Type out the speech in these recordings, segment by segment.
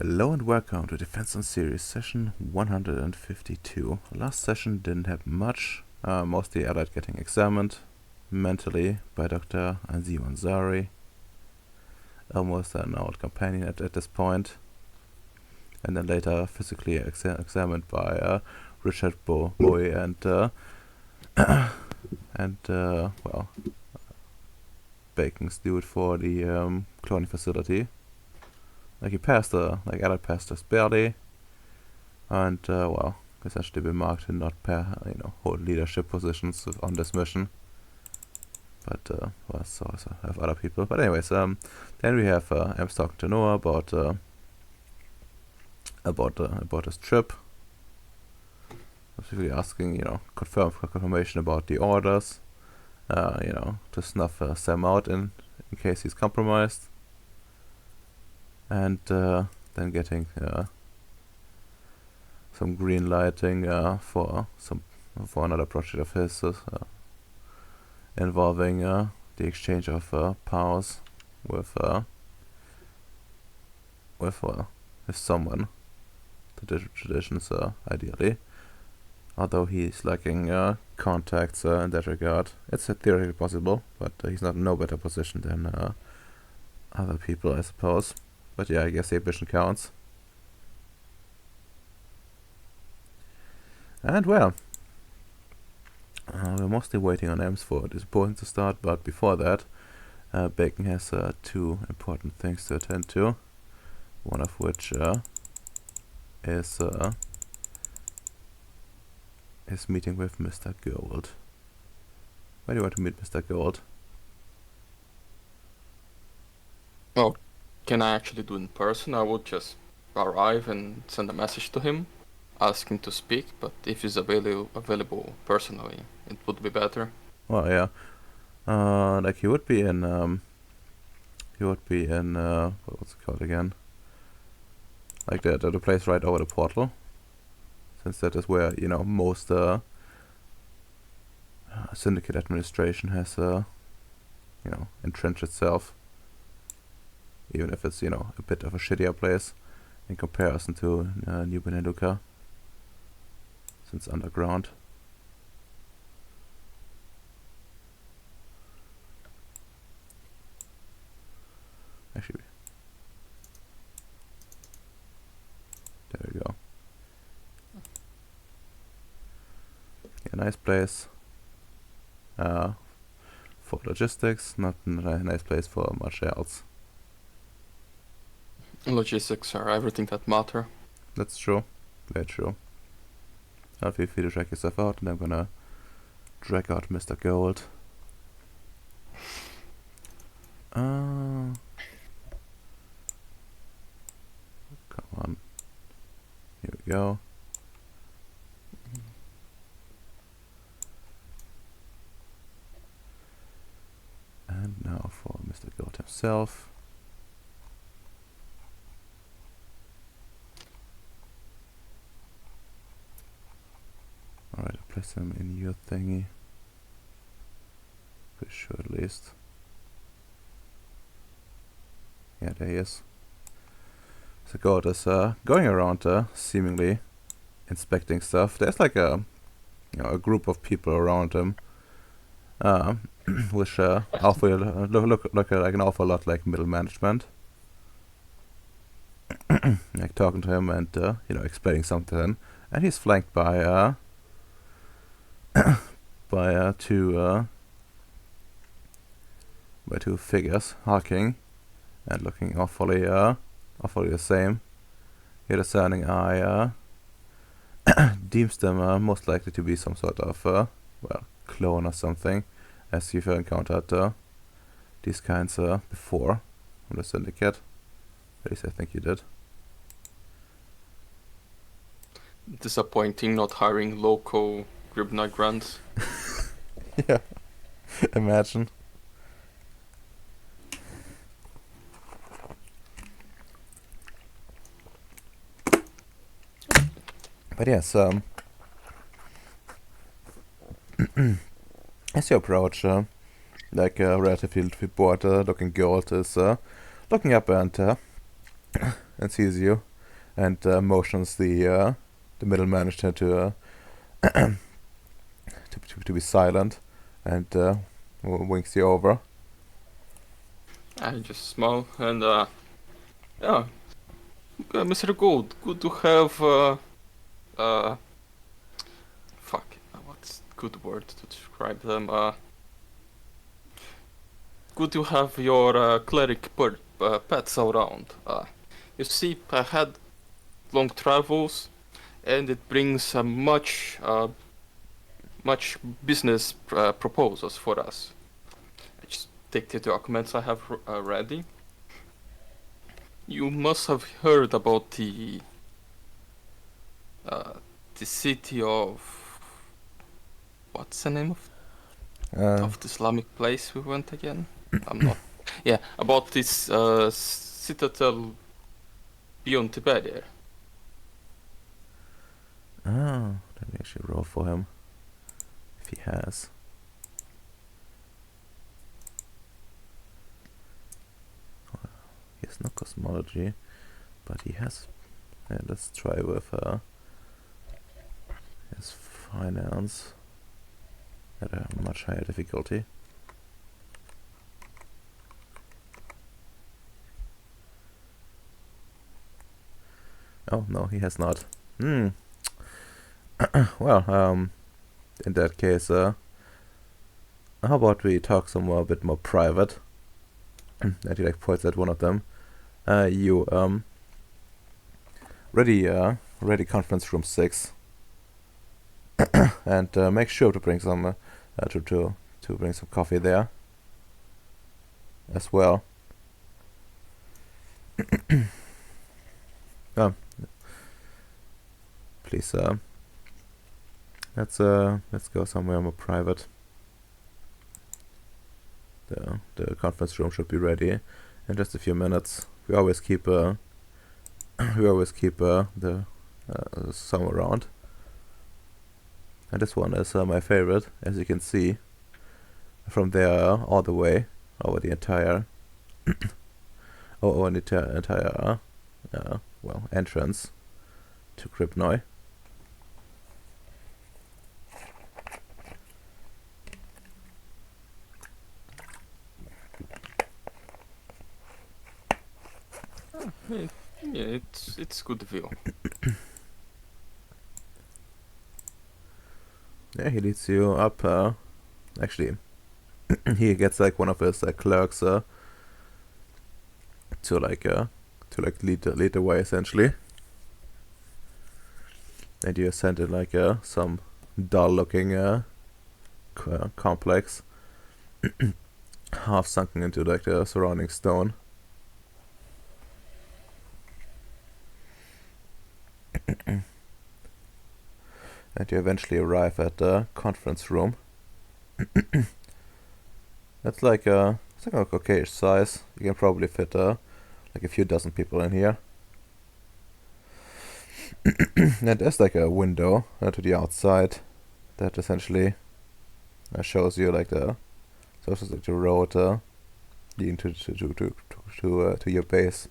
Hello and welcome to Defense on Ceres session 152. Last session didn't happen much, mostly allied getting examined mentally by Dr. Anzim Ansari, almost an old companion at this point, and then later physically examined by Richard Bowie and Bacon's dude for the cloning facility. Like he passed allied passed us barely, and essentially been marked to not hold leadership positions on this mission. But also have other people. But anyways, then we have Ems talking to Noah about his trip. Specifically asking, confirmation about the orders, to snuff Sam out in case he's compromised. And then getting some green lighting for another project of his involving the exchange of powers with someone. The traditions, ideally. Although he's lacking contacts in that regard, it's theoretically possible, but he's not in no better position than other people, I suppose. But yeah, I guess the ambition counts. And well, we're mostly waiting on Ems for this point to start, but before that, Bacon has two important things to attend to. One of which is his meeting with Mr. Gold. Why do you want to meet Mr. Gold? Oh, can I actually do it in person? I would just arrive and send a message to him, ask him to speak, but if he's available personally, it would be better. Well, yeah. He would be in, what's it called again? Like the place right over the portal. Since that is where, most Syndicate administration has, entrenched itself. Even if it's, a bit of a shittier place in comparison to New Beneluca, since underground. Actually, there we go. Yeah, nice place for logistics, not a nice place for much else. Logistics are everything that matter. That's true. Very true. I'll feel free to check yourself out, and I'm gonna drag out Mr. Gold. Come on. Here we go. And now for Mr. Gold himself. Alright, I'll place him in your thingy. Pretty sure at least. Yeah, there he is. So God is going around seemingly inspecting stuff. There's like a group of people around him, which look like an awful lot like middle management. Like talking to him and explaining something to him, and he's flanked by two figures hulking and looking awfully the same. Your discerning eye deems them most likely to be some sort of clone or something, as you've encountered these kinds before from the Syndicate. At least I think you did. Disappointing not hiring local Gribna grunts. Yeah, imagine. But yes, as you approach, relatively bored looking Gold is looking up and sees you and motions the middle manager to to be silent, and winks you over. I just smile and yeah, Mr. Gold, good to have uh, fuck, what's good word to describe them? Good to have your cleric pets around. You see, I had long travels, and it brings much business proposals for us. I just take the documents I have ready. You must have heard about uh, the city of what's the name of the Islamic place we went again? I'm not. Yeah, about this citadel beyond the barrier. Oh, let me actually roll for him if he has. He has no cosmology, but he has. Let's try with his finance at a much higher difficulty. Oh no, he has not. Well, in that case, how about we talk somewhere a bit more private? And he like points at one of them. You ready conference room 6, and make sure to bring some to bring some coffee there as well. Please, let's go somewhere more private. The conference room should be ready in just a few minutes. We always keep the some around, and this one is my favorite, as you can see from there all the way over the entire entire entrance to Kripnoi. Yeah, it's good view. Yeah, he leads you up. Actually, he gets like one of his clerks to lead the way essentially, and you ascend in like some dull-looking complex, half sunken into like the surrounding stone. And you eventually arrive at the conference room. It's like a okay-ish size. You can probably fit like a few dozen people in here. And there's like a window to the outside that essentially shows you like the road leading to your base.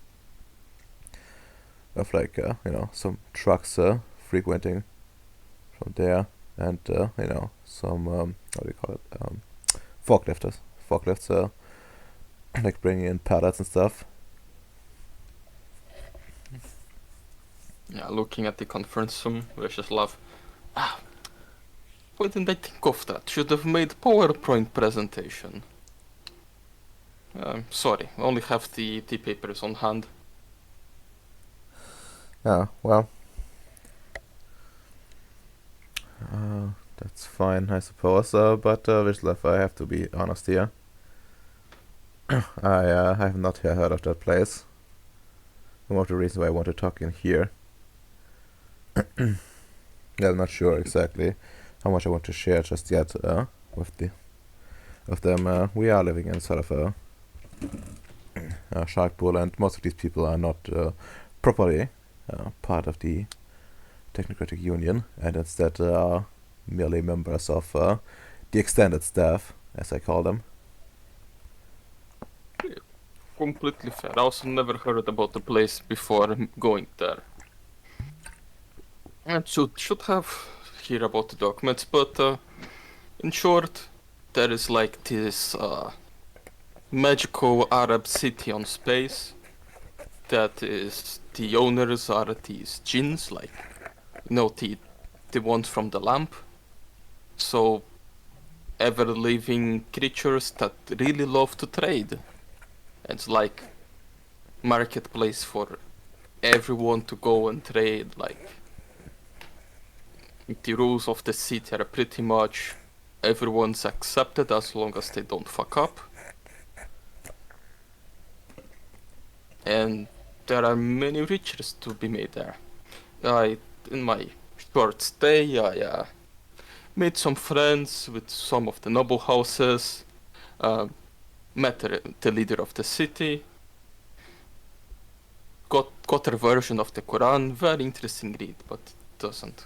Of like some trucks frequenting from there, and some what do you call it, forklifts like bringing in pallets and stuff. Yeah, looking at the conference room, we just laugh. Why didn't I think of that? Should have made PowerPoint presentation. Sorry, only have the papers on hand. Well, that's fine, I suppose. But Wislev, I have to be honest here. I have not heard of that place. One of the reasons why I want to talk in here. Yeah, I'm not sure exactly how much I want to share just yet with them. We are living in sort of a shark pool, and most of these people are not properly part of the Technocratic Union, and instead are merely members of the extended staff, as I call them. Completely fair. I also never heard about the place before going there. I should have here about the documents, but in short, there is like this magical Arab city on space that is the owners are these jinns, like the ones from the lamp. So ever living creatures that really love to trade. It's like marketplace for everyone to go and trade. Like the rules of the city are pretty much everyone's accepted as long as they don't fuck up. And there are many riches to be made there. In my short stay, I made some friends with some of the noble houses, uh, met the leader of the city, got their version of the Quran. Very interesting read, but it doesn't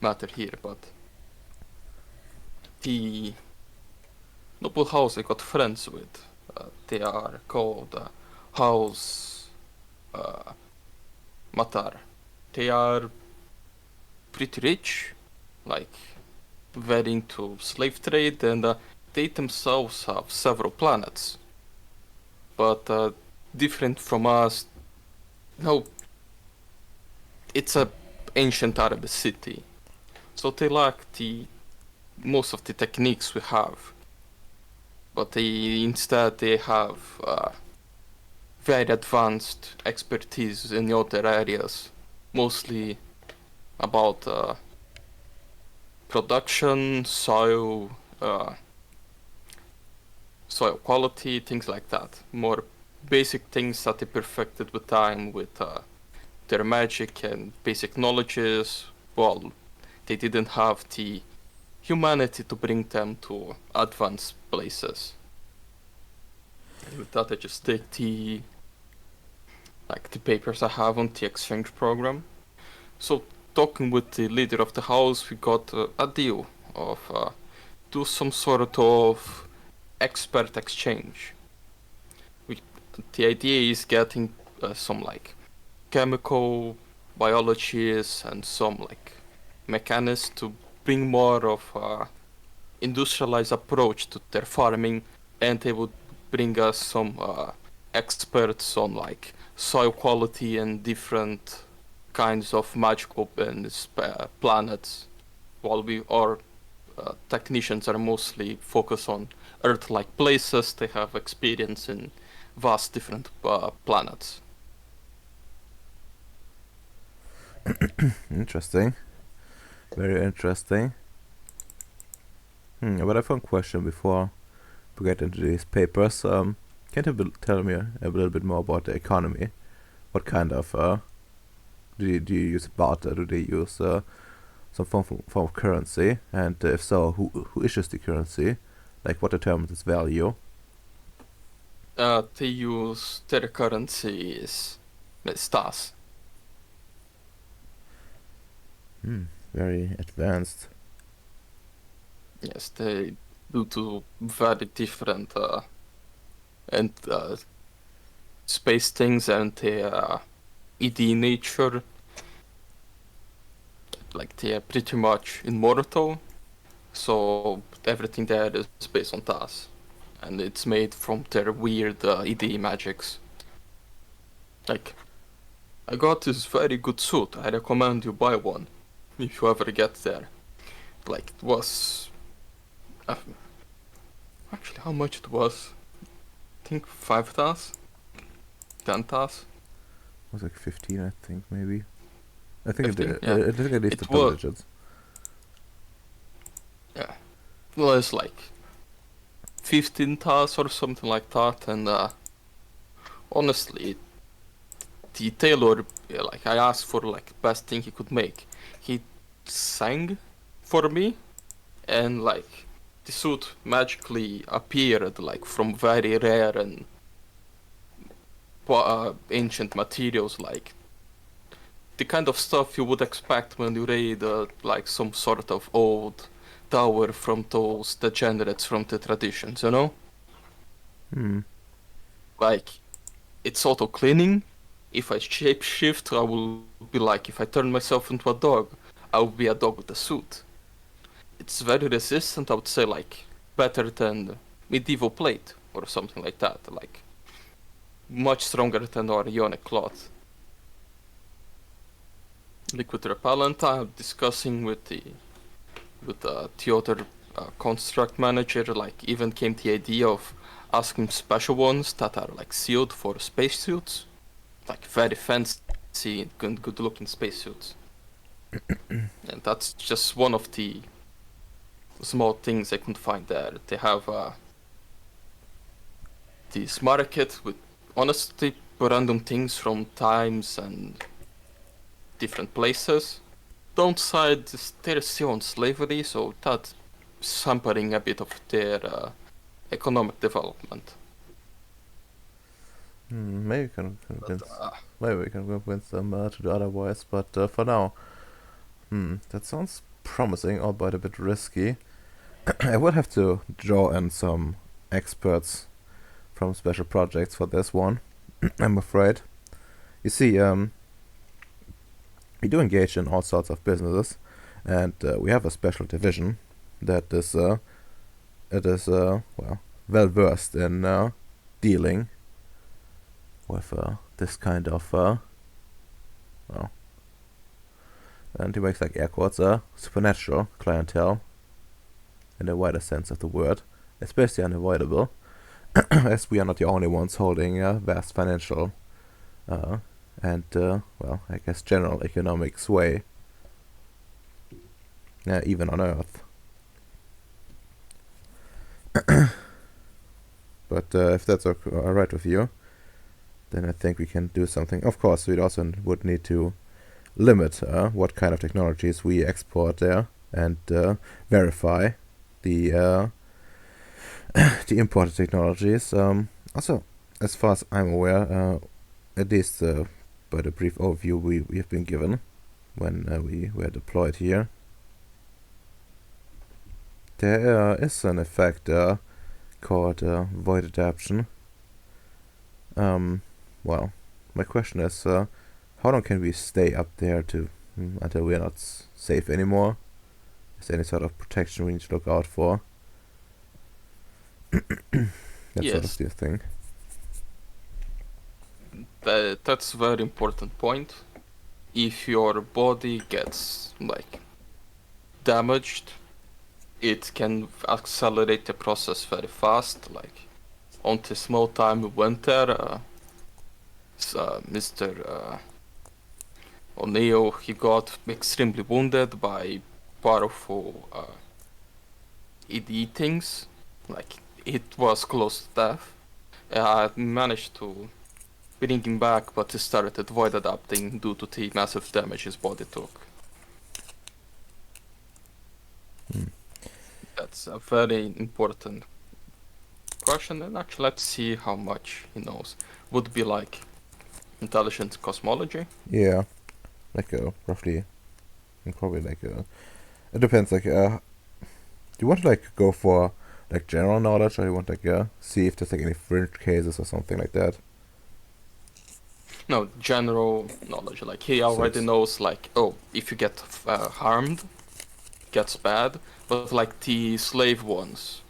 matter here. But the noble house I got friends with, they are called House Matar. They are pretty rich, like very into slave trade, and they themselves have several planets. But different from us, no, it's a ancient Arab city, so they lack the most of the techniques we have. But they have very advanced expertise in other areas, mostly about production, soil quality, things like that. More basic things that they perfected with time with their magic and basic knowledges. Well, they didn't have the humanity to bring them to advanced places. And with that, I just take the papers I have on the exchange program. So talking with the leader of the house, we got a deal of do some sort of expert exchange. The idea is getting some like chemical biologists and some like mechanics to bring more of a industrialized approach to their farming, and they would bring us some experts on like soil quality and different kinds of magical planets, while our technicians are mostly focused on Earth-like places. They have experience in vast different planets. Interesting. Very interesting. But I have one question before we get into these papers. Can you tell me a little bit more about the economy? What kind of do you use barter? Do they use some form of currency? And if so, who issues the currency? Like what determines its value? They use their currency is stars. Very advanced. Yes, they do very different and space things, and their ED nature. Like they are pretty much immortal, so everything there is based on TAS, and it's made from their weird ED magics. Like, I got this very good suit. I recommend you buy one if you ever get there. Like it was actually how much it was? I think 5 TAS, 10 TAS. It was like 15, I think, maybe. I think 15, I think at least the double digits. Yeah, well, it's like 15 TAS or something like that, and honestly, the tailor, like I asked for like best thing he could make. He sang for me, and like the suit magically appeared like from very rare and ancient materials, like the kind of stuff you would expect when you raid like some sort of old tower from those degenerates from the traditions, you know? Hmm. Like it's auto cleaning, if I shapeshift, I will be like, if I turn myself into a dog, I will be a dog with a suit. It's very resistant, I would say, like, better than medieval plate or something like that, like, much stronger than our ionic cloth. Liquid repellent, I'm discussing with the other construct manager, like, even came the idea of asking special ones that are, like, sealed for spacesuits, like, very fancy, good looking spacesuits. And that's just one of the small things I couldn't find there. They have this market with honestly random things from times and different places. Downside is they're still on slavery, so that's hampering a bit of their economic development. Maybe we can But, convince. Maybe we can convince them to do otherwise. But for now, that sounds promising, albeit a bit risky. I would have to draw in some experts from special projects for this one. I'm afraid. You see, we do engage in all sorts of businesses, and we have a special division that is well versed in dealing with this kind of well, and he makes like air quotes supernatural clientele in the wider sense of the word, especially unavoidable, as we are not the only ones holding vast financial and I guess general economic sway even on Earth. But if that's alright with you, then I think we can do something. Of course, we also would need to limit what kind of technologies we export there and verify the the imported technologies. Also, as far as I'm aware, at least by the brief overview we have been given when we were deployed here, there is an effect called void adaptation. Well, my question is, how long can we stay up there until we are not safe anymore? Is there any sort of protection we need to look out for? That sort of yes, thing. that's a very important point. If your body gets like damaged, it can accelerate the process very fast. Like on the small time we went there, Mr. O'Neill, he got extremely wounded by powerful ED things. Like it was close to death. I managed to bring him back, but he started void adapting due to the massive damage his body took. Hmm. That's a very important question, and actually let's see how much he knows. Would be like intelligent cosmology. Yeah, like roughly, and probably like it depends. Like, do you want to like go for like general knowledge, or you want like see if there's like any fringe cases or something like that? No, general knowledge. Like he So already it's knows, like, oh, if you get harmed, it gets bad. But like the slave ones,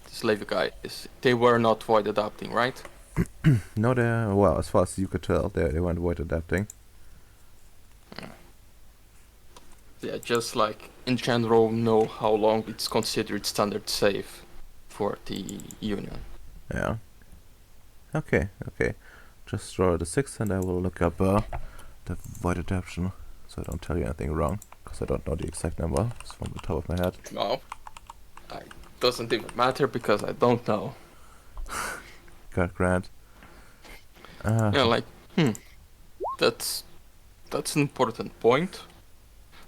the slave guys, they were not void adapting, right? no, well, as far as you could tell, they weren't void adapting. Yeah, just like in general, know how long it's considered standard safe for the Union. Yeah. Okay. Just draw the 6 and I will look up the void adaptation, so I don't tell you anything wrong, because I don't know the exact number. It's from the top of my head. No, it doesn't even matter because I don't know. God grant. Yeah, like, that's an important point.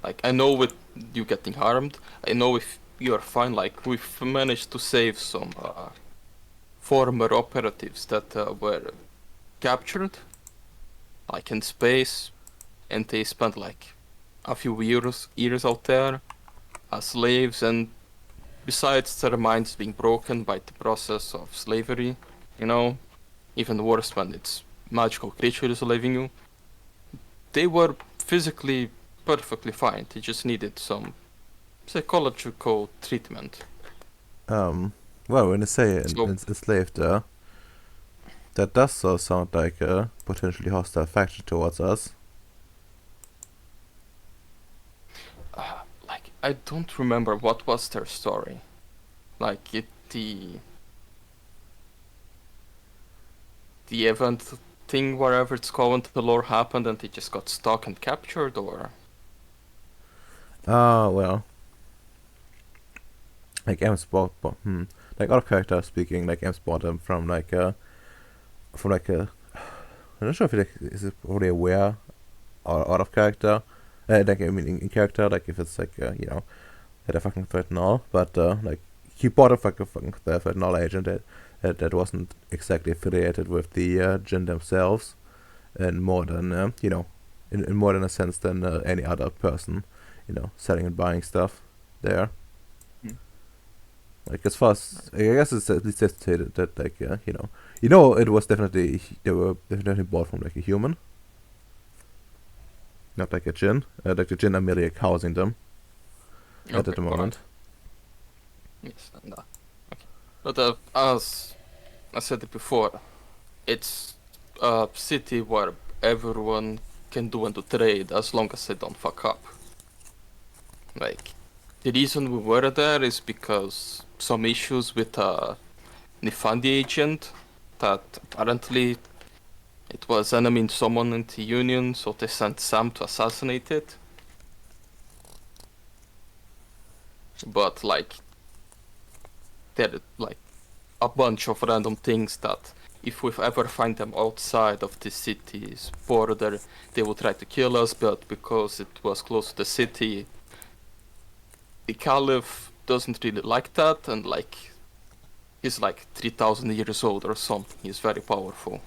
Like, I know with you getting harmed, I know if you are fine. Like, we've managed to save some former operatives that were captured, like in space, and they spent like a few years out there as slaves, and besides their minds being broken by the process of slavery, you know, even worse when it's magical creatures leaving you. They were physically perfectly fine. They just needed some psychological treatment. Well, when you say So enslaved, that does sound like a potentially hostile faction towards us. like I don't remember what was their story. Like the event thing, whatever it's called, the lore happened and they just got stuck and captured, or Well, like M's bought, like out of character speaking, like M's bought them from like a, I'm not sure if it is it already aware or out of character. Like I mean in character, like if it's like that a fucking threat and all, but like he bought a fucking threat and all agent that wasn't exactly affiliated with the Jin themselves, and more than in more than a sense than any other person, selling and buying stuff there. Hmm. Like as far as I guess it's at least stated that like it was definitely they were definitely bought from like a human, not like a Jin. Like the Jin are merely like housing them at the moment. Right. Yes, and okay. But as I said it before, it's a city where everyone can do and do trade as long as they don't fuck up. Like, the reason we were there is because some issues with a Nifandi agent that apparently it was enemy someone in the Union, so they sent Sam to assassinate it. But like, there are like a bunch of random things that if we ever find them outside of the city's border, they will try to kill us, but because it was close to the city, the Caliph doesn't really like that, and like, he's like 3,000 years old or something. He's very powerful.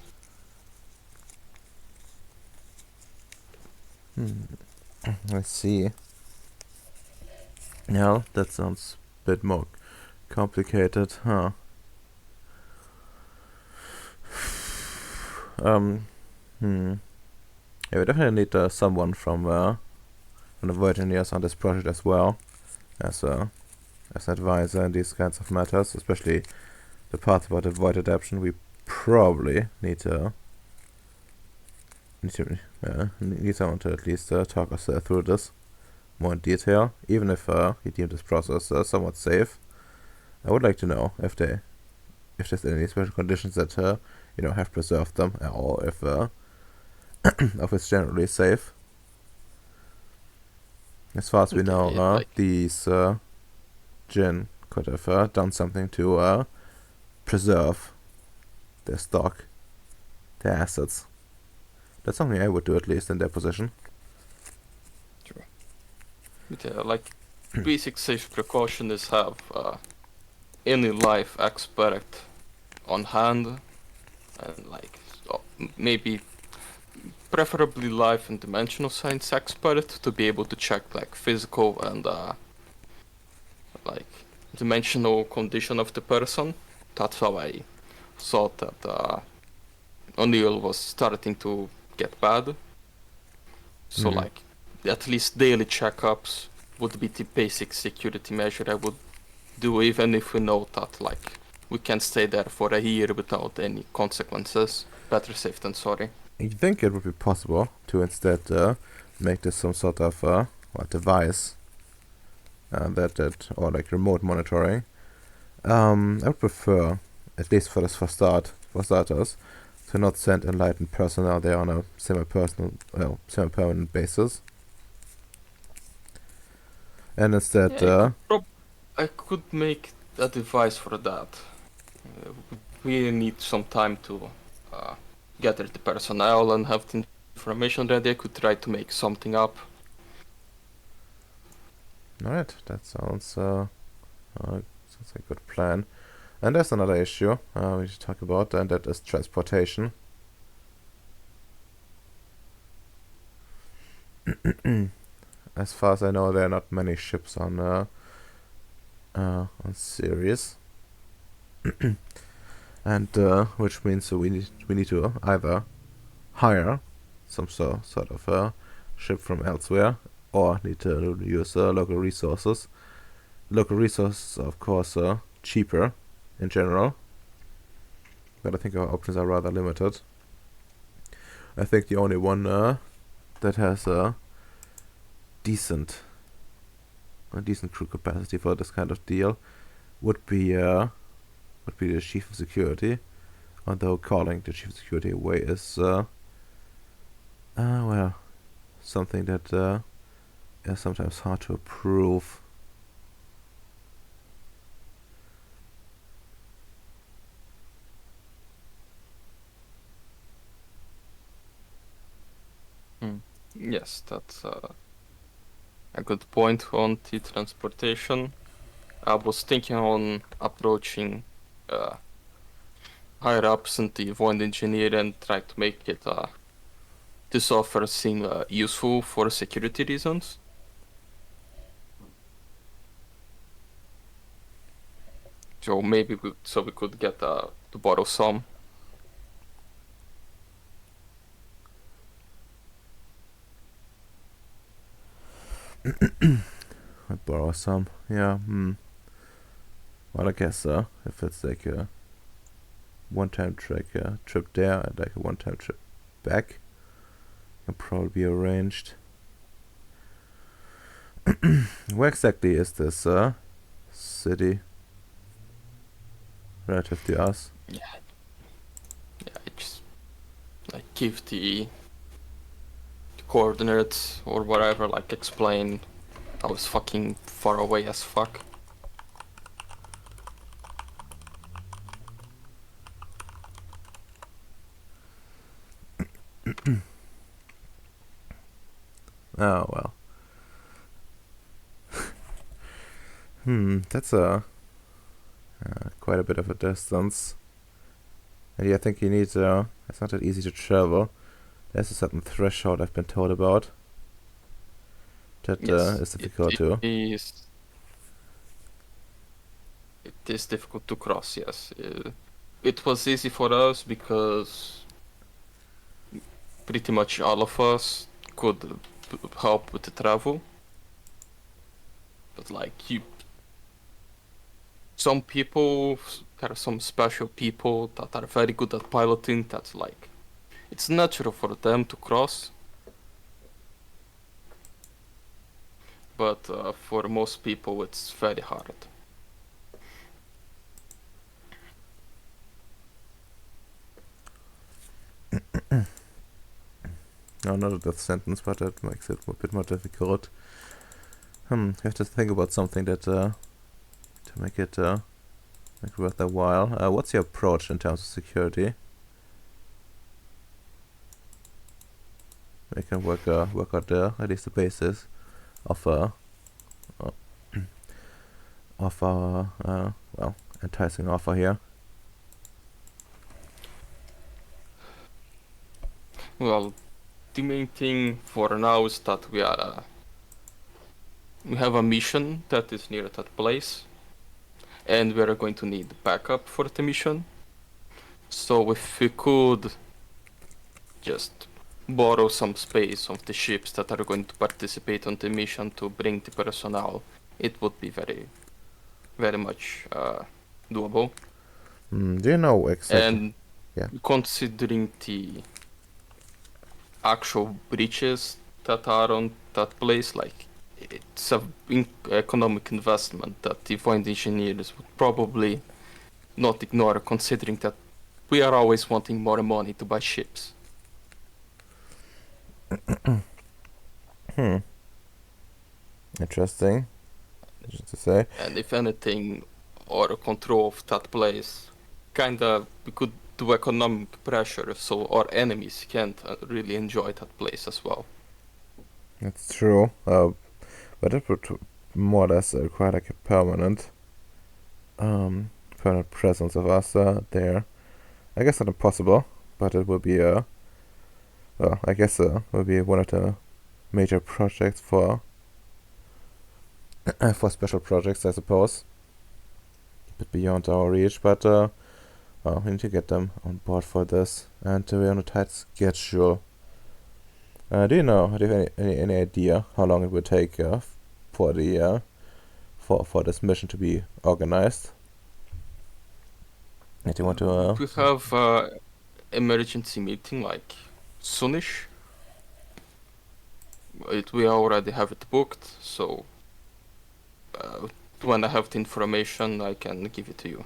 I see. Yeah, that sounds a bit more complicated, huh? Yeah, we definitely need someone from the Virginias on this project as well, as an advisor in these kinds of matters, especially the part about the void adaptation. We probably need someone to at least talk us through this more in detail, even if he deemed this process somewhat safe. I would like to know if there's any special conditions that have preserved them, or if it's generally safe. As far as we know, these Jin could have done something to preserve their stock, their assets. That's something I would do, at least in their position. True. But yeah, like, basic safe precaution is have any life expert on hand, and like maybe preferably life and dimensional science expert to be able to check like physical and like dimensional condition of the person. That's how I thought that O'Neill was starting to get bad. So like at least daily checkups would be the basic security measure I would do, even if we know that like we can stay there for a year without any consequences. Better safe than sorry. You think it would be possible to instead make this some sort of device or like remote monitoring? I would prefer, at least for starters, to not send enlightened personnel there on a semi-permanent basis, and instead, I could make a device for that. We need some time to gather the personnel and have the information ready. I could try to make something up. alright, that sounds like a good plan. And there's another issue we should talk about, and that is transportation. As far as I know, there are not many ships on Ceres, and which means we need to either hire some sort of ship from elsewhere, or need to use local resources. Local resources are, of course, cheaper in general, but I think our options are rather limited. I think the only one that has a decent crew capacity for this kind of deal would be the chief of security. Although calling the chief of security away is well, something that is sometimes hard to approve. Yes, that's a good point on the transportation. I was thinking on approaching higher ups in the void engineer and try to make it this offer seem useful for security reasons. So maybe we could get to borrow some. I'd borrow some. Yeah. Well, I guess if it's like a one-time trip there and like a one-time trip back, can probably be arranged. Where exactly is this city relative to us? Yeah, I just like give the coordinates or whatever, like explain I was fucking far away as fuck. Oh well. That's quite a bit of a distance. And yeah, I think you need it's not that easy to travel. There's a certain threshold I've been told about that Yes, is difficult to. It is difficult to cross. Yes, it was easy for us because pretty much all of us could help with the travel. But like some people, there are some special people that are very good at piloting. That's like it's natural for them to cross. But for most people, it's very hard. No, not a death sentence, but that makes it a bit more difficult. You have to think about something that to make it worth their while. What's your approach in terms of security? We can work out at least the basis of of well, enticing offer here. Well, the main thing for now is that we have a mission that is near that place, and we are going to need backup for the mission. So if we could just borrow some space of the ships that are going to participate on the mission to bring the personnel, it would be very, very much doable. Do you know exactly? And Yeah. considering the actual breaches that are on that place, like it's a economic investment that the void engineers would probably not ignore, considering that we are always wanting more money to buy ships. Interesting. Just to say. And if anything, our control of that place, kinda, we could do economic pressure so our enemies can't really enjoy that place as well. That's true. But it would more or less require like a permanent presence of us there. I guess not impossible, but it will be well, I guess will be one of the major projects for for special projects, I suppose. A bit beyond our reach, but well, we need to get them on board for this, and we're on a tight schedule. Do you have any idea how long it would take for the for this mission to be organized? Do you want to? We have emergency meeting like soonish. We already have it booked, so when I have the information, I can give it to you.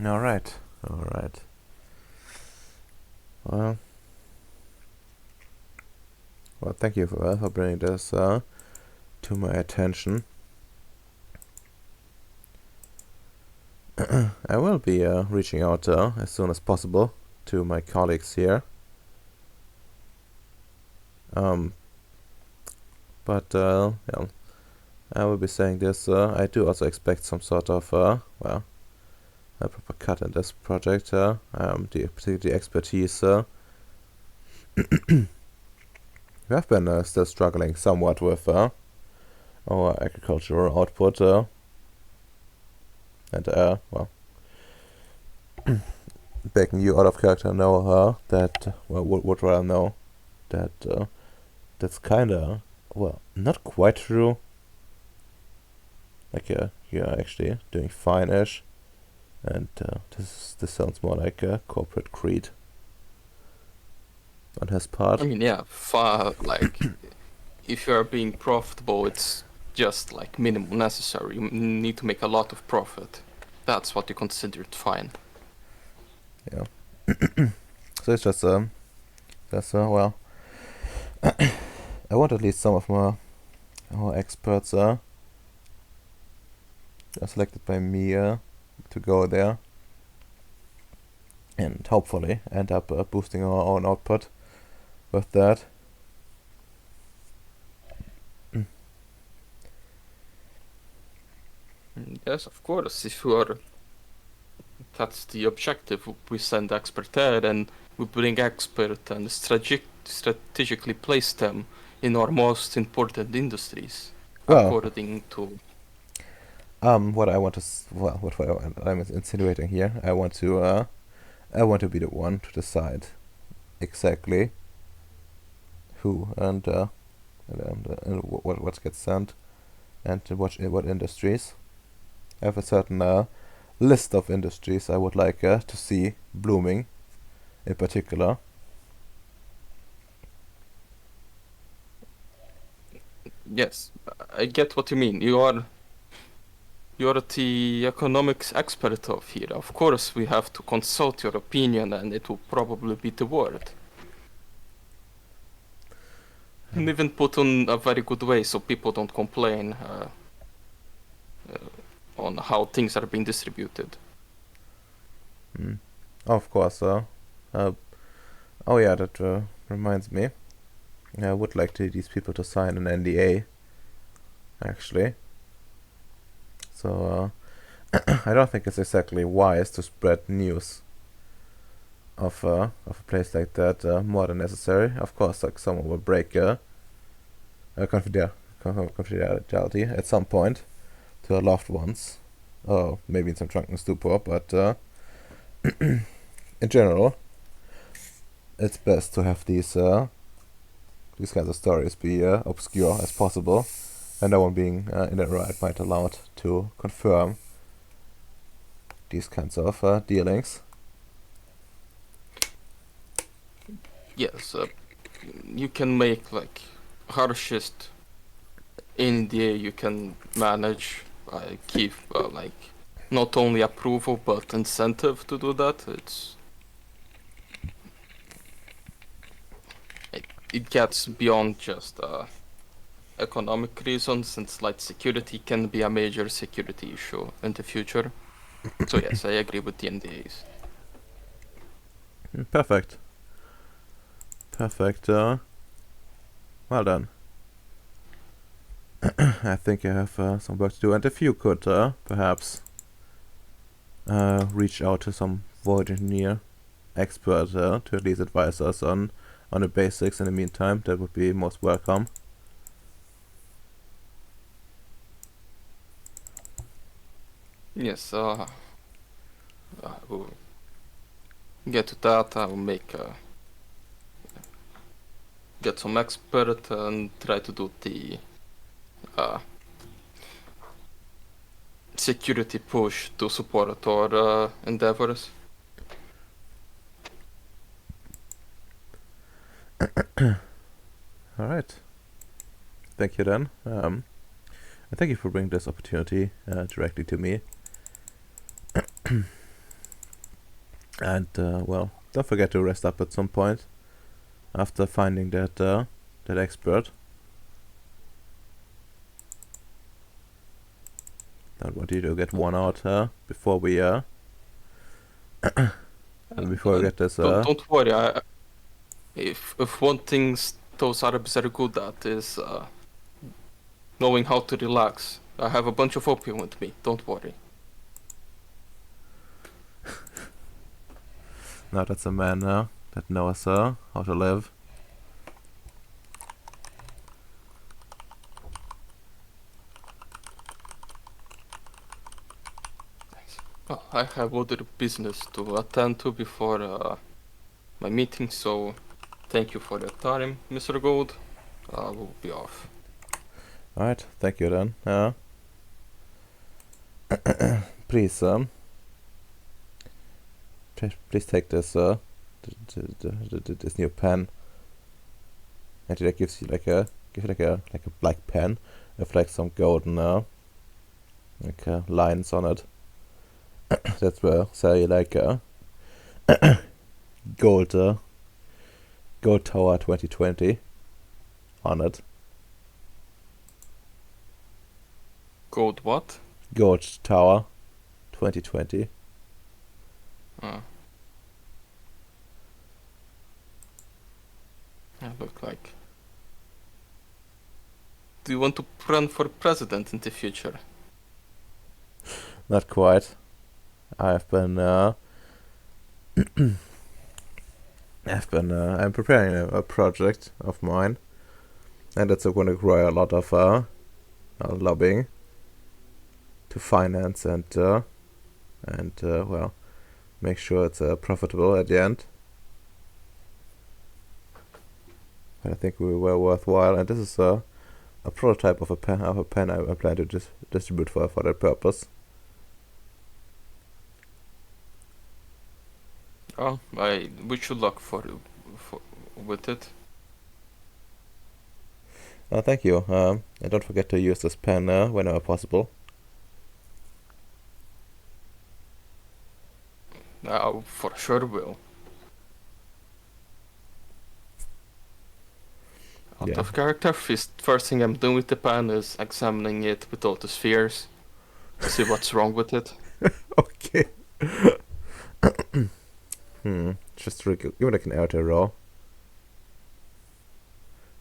All right. Well, thank you for bringing this to my attention. I will be reaching out as soon as possible to my colleagues here. But yeah, I will be saying this. I do also expect some sort of a proper cut in this project. Particularly the expertise. We have been still struggling somewhat with our agricultural output, and backing you out of character now, that would rather know that that's kinda not quite true. Like you're actually doing fine-ish, and this sounds more like a corporate greed on his part. I mean, yeah, like if you are being profitable, it's just like minimum necessary. You need to make a lot of profit. That's what you consider fine. Yeah. So it's just well, I want at least some of our experts selected by me to go there, and hopefully end up boosting our own output with that. Yes, of course. If you are, that's the objective. We send expert there, and we bring expert and strategically place them in our most important industries, Well, according to. what I want to what I'm insinuating here, I want to be the one to decide exactly who and what gets sent, and what industries. I have a certain list of industries I would like to see blooming, in particular. Yes, I get what you mean. You're the economics expert of here. Of course, we have to consult your opinion, and it will probably be the word. And even put on a very good way so people don't complain on how things are being distributed. Of course. Oh yeah, that reminds me. I would like these people to sign an NDA, actually. So I don't think it's exactly wise to spread news of a place like that more than necessary. Of course, like someone will break confidentiality at some point to their loved ones, or maybe in some drunken stupor. But in general, it's best to have these kinds of stories be obscure as possible, and no one being in the right mind allowed to confirm these kinds of dealings. Yes, you can make like harshest NDA you can manage. Give like not only approval but incentive to do that. It gets beyond just economic reasons, and slight security can be a major security issue in the future. So yes, I agree with the NDAs. Perfect. Well done. I think I have some work to do. And if you could perhaps reach out to some void engineer expert to at least advise us on the basics in the meantime, that would be most welcome. Yes, I will get to that. I will get some expert and try to do the security push to support our endeavors. Alright. Thank you then. And thank you for bringing this opportunity directly to me. And, well, don't forget to rest up at some point after finding that expert. Don't want you to get one out before we before we get this. Don't worry. If one thing those Arabs are good at is knowing how to relax. I have a bunch of opium with me. Don't worry. Now that's a man that knows how to live. Well, I have other business to attend to before my meeting, so thank you for your time, Mr. Gold. I will be off. Alright, thank you then. Please, please take this this new pen. And that gives you like a black pen with like some golden lines on it. That's where say like gold tower 2020 on it. Gold what? Gold tower 2020. I look like. Do you want to run for president in the future? Not quite. I've been I'm preparing a project of mine, and it's going to require a lot of lobbying to finance and well, make sure it's profitable at the end. But I think we were worthwhile, and this is a prototype of a pen I plan to distribute for that purpose. Oh, I wish you luck with it. Thank you. And don't forget to use this pen whenever possible. I for sure will. Out of character, first thing I'm doing with the pen is examining it with all the spheres. See what's wrong with it. Okay. Just give it like an air to roll.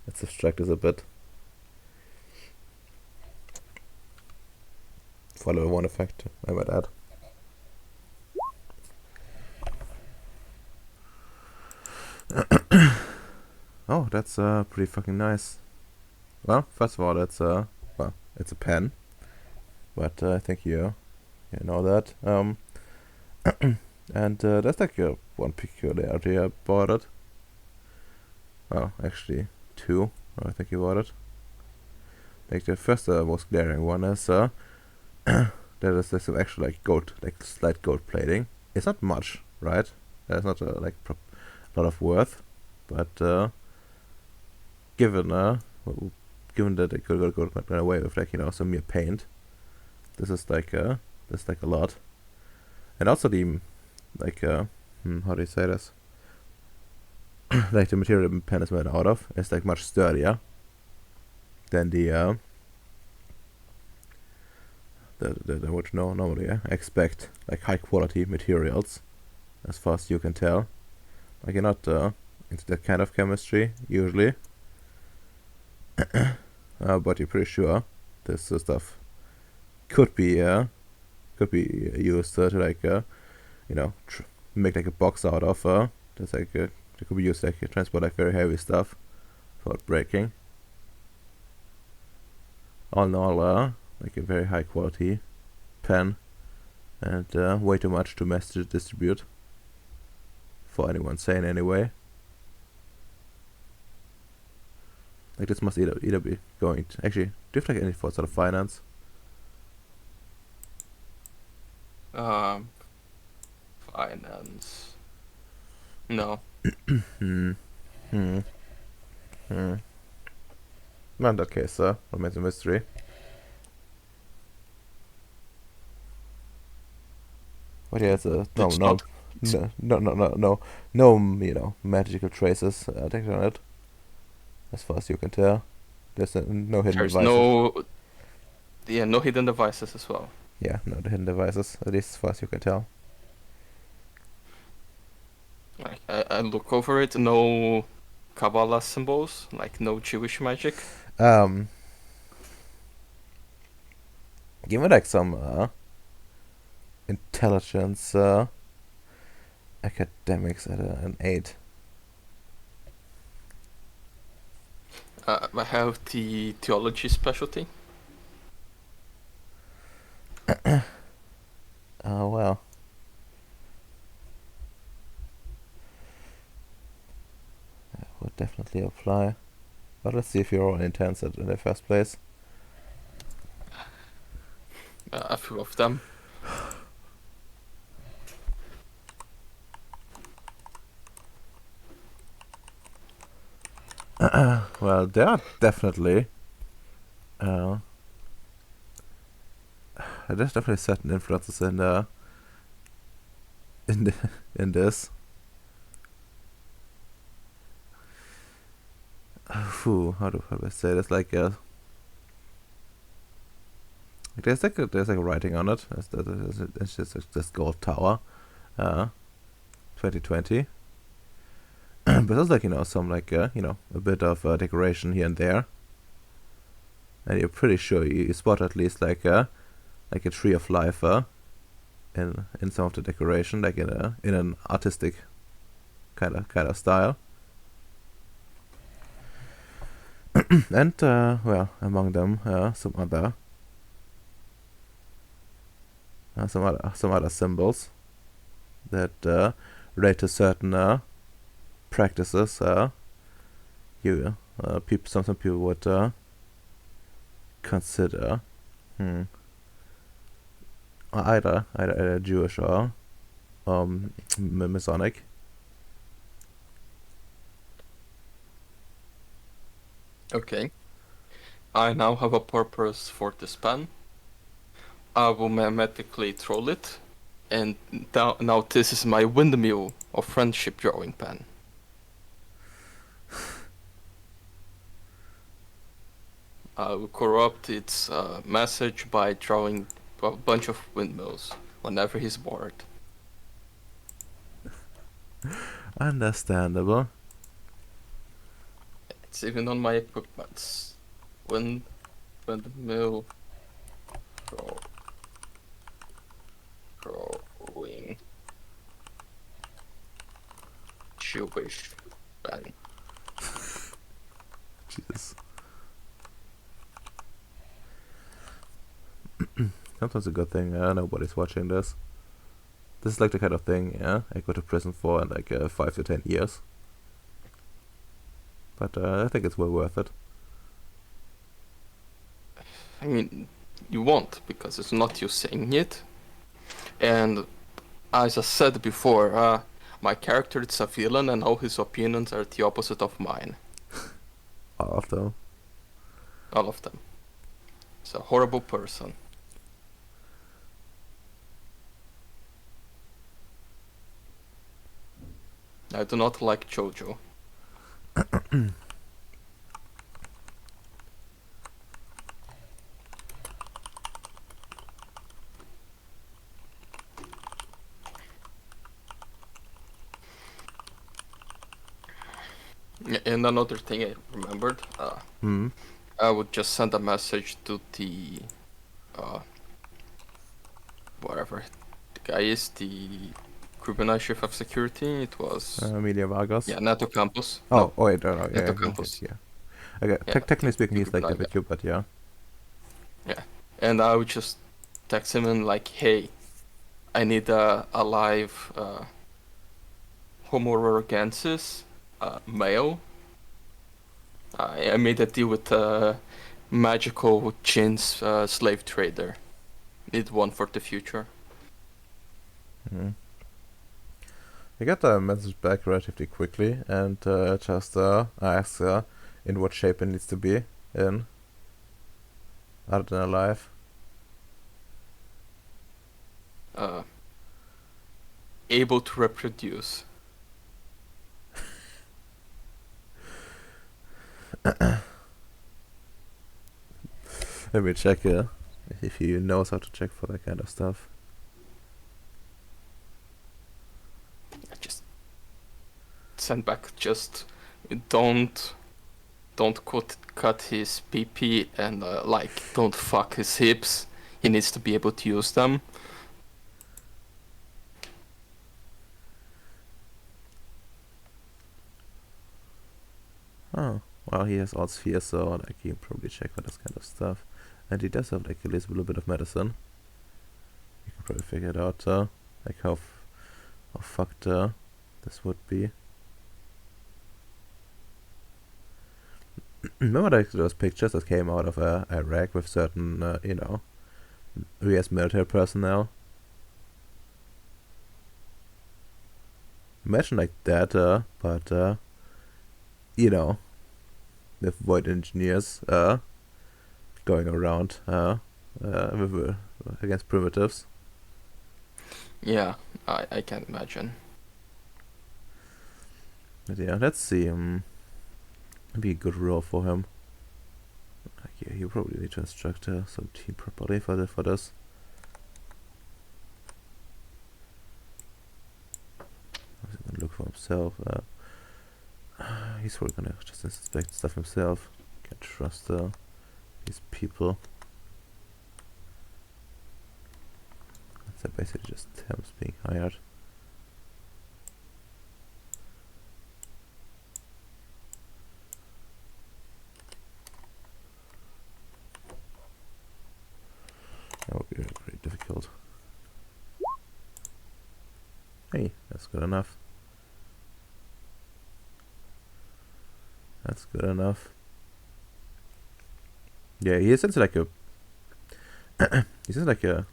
Let's abstract this a bit. Follow one effect, I might add. Oh, that's pretty fucking nice. Well, first of all, that's well, it's a pen, but I think you know that. And that's like one peculiarity about it. Well, actually, two. I think about it. Like the first most glaring one is that there's some actual like gold, like slight gold plating. It's not much, right? It's not like a lot of worth, but given that it could go away with like some mere paint, this is like a lot. And also the like how do you say this? Like the material the pen is made out of is like much sturdier than the which normally expect like high quality materials, as far as you can tell. Like you're not into that kind of chemistry usually, but you're pretty sure this stuff could be used to like make like a box out of. That's like it could be used like to transport like very heavy stuff without breaking. All in all, like a very high quality pen, and way too much to mass distribute for anyone sane anyway. Like this must either be going to, actually, do you have like any thoughts on finance? Finance. No. Hmm. Hmm. Hmm. Well, in that case, remains a mystery. But yeah, it's It's not. It's, no magical traces detected on it, as far as you can tell. There's no hidden there's devices. no. Yeah, no hidden devices as well. Yeah, no hidden devices, at least as far as you can tell. Like I look over it, no Kabbalah symbols, like no Jewish magic. Um, give me like some intelligence academics at an 8. I have the theology specialty. Oh well. That would definitely apply. But let's see if you're all intense in the first place. A few of them. Well, there are definitely there's definitely certain influences in this. How do I say this? Like there's like a writing on it. It's just this gold tower, 2020. But there's like some like a bit of decoration here and there, and you're pretty sure you spot at least like a tree of life in some of the decoration, like in an artistic kind of style. And well, among them some other symbols that relate to certain practices. Some people would consider either Jewish or Masonic. Okay. I now have a purpose for this pen. I will mimetically troll it, and now this is my windmill of friendship drawing pen. I will corrupt its message by drawing a bunch of windmills whenever he's bored. Understandable. It's even on my equipments. Windmill drawing Jewish pen. Jesus. Sometimes a good thing. Nobody's watching this. This is like the kind of thing, I go to prison for in like 5 to 10 years. But I think it's well worth it. I mean, you won't, because it's not you saying it. And as I said before, my character is a villain and all his opinions are the opposite of mine. All of them. All of them. He's a horrible person. I do not like Jojo. And another thing I remembered, Hmm. I would just send a message to the uh, whatever the guy is, the Kubernetes chief of security. It was Emilia Vargas. Neto Campos. Oh, No, oh wait, no, Neto yeah, Campos. yeah. Okay, Yeah, technically speaking, the he's like the Kubernetes guy. VQ, but yeah. Yeah, and I would just text him and like, hey, I need a live Homo rorogensis male. I made a deal with a magical Jin's slave trader. Need one for the future. Mm. I got the message back relatively quickly and just asked in what shape it needs to be in, other than alive. Able to reproduce. Let me check if he knows how to check for that kind of stuff. Just send back. Just don't cut his PP and like don't fuck his hips. He needs to be able to use them. Oh, well, he has all spheres, so like he can probably check for this kind of stuff. And he does have like at least a little bit of medicine. You can probably figure it out, like how fucked this would be. Remember like those pictures that came out of Iraq with certain, US military personnel? Imagine like that, but with void engineers going around with, against primitives. Yeah, I can't imagine. But yeah, let's see. Be a good role for him. Like, yeah, you probably need to instruct some team properly for this. He's gonna look for himself. He's probably gonna just inspect stuff himself. Can't trust these people. That's basically just temps being hired. That would be very difficult. Hey, that's good enough. That's good enough. Yeah, he sends like a he sends like a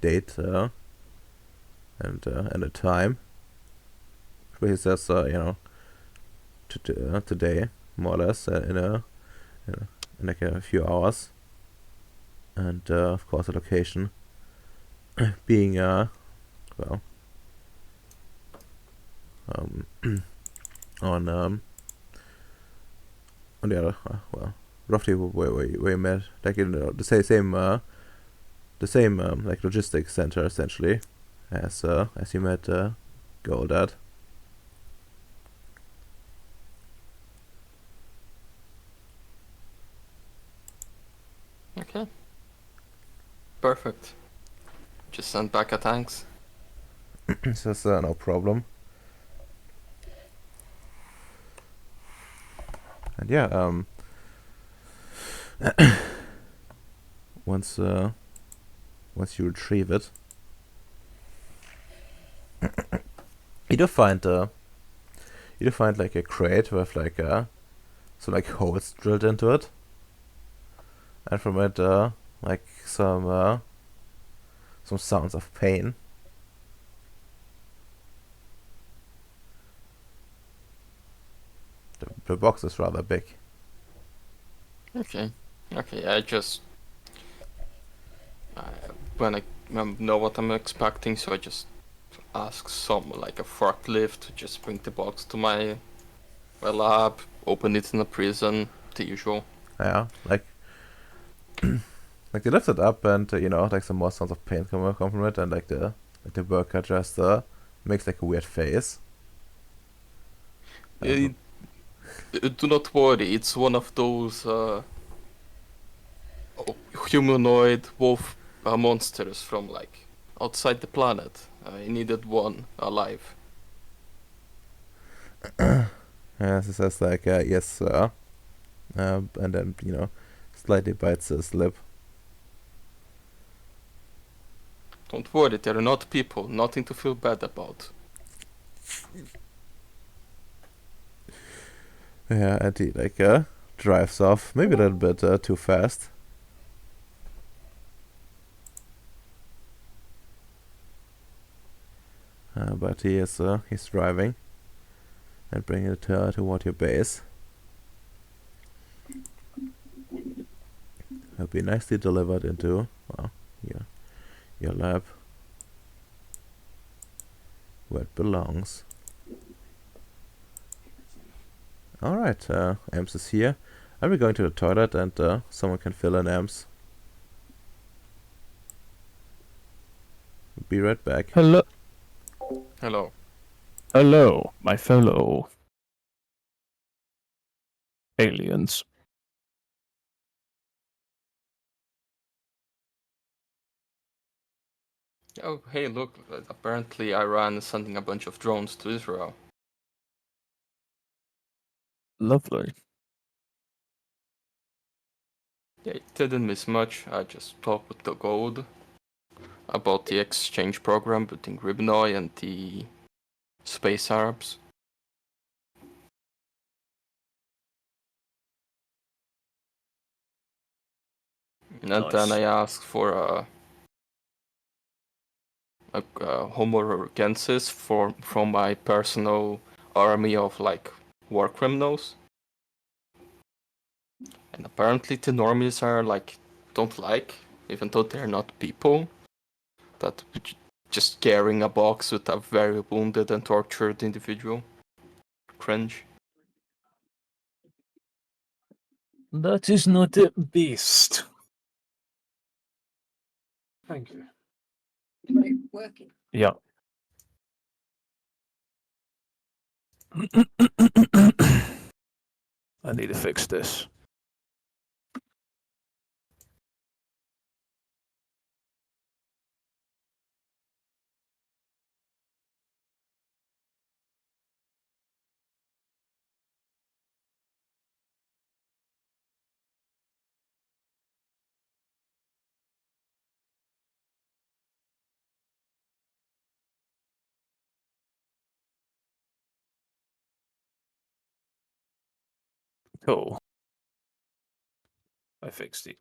date and a time. Where he says today more or less in like a few hours, and of course the location being on the other roughly where you met, like in the same like logistics center essentially as you met Gold at. Okay. Perfect. Just send back a thanks. Says no problem. And yeah, once you retrieve it, you do find like a crate with like some like holes drilled into it, and from it like some sounds of pain. The box is rather big. Okay. I just when I know what I'm expecting, so I just ask some like a forklift to just bring the box to my lab, open it in a prison, the usual. Yeah, like like they lift it up, and like some more sounds of pain come from it, and like the worker just makes like a weird face. Do not worry, it's one of those humanoid wolf monsters from like outside the planet. I needed one alive. She says like, yes, sir. And then, slightly bites his lip. Don't worry, they're not people. Nothing to feel bad about. Yeah, and he like drives off, maybe a little bit too fast. But he's driving and bringing it toward your base. It'll be nicely delivered into your lab where it belongs. Alright, Ems is here. Are we going to the toilet and someone can fill in Ems? Be right back. Hello. Hello. Hello, my fellow aliens. Oh, hey, look. Apparently, Iran is sending a bunch of drones to Israel. Lovely. Yeah, it didn't miss much. I just talked with the Gold about the exchange program between Ribnoy and the Space Arabs. And then I asked for a Homo from my personal army of like war criminals. And apparently the normies are like don't like, even though they're not people, that just carrying a box with a very wounded and tortured individual. Cringe. That is not a beast. Thank you. Working. Yeah. I need to fix this. Cool. I fixed it.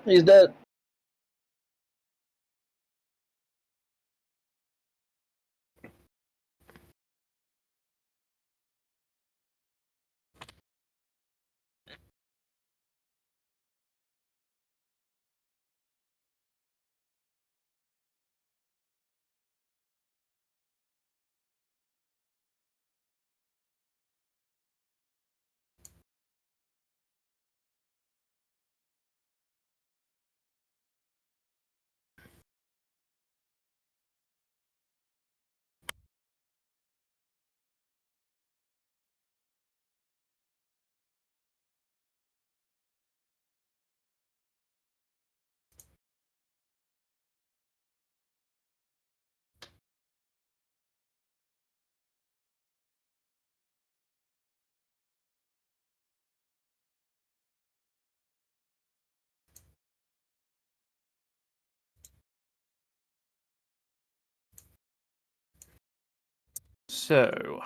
He's dead. So,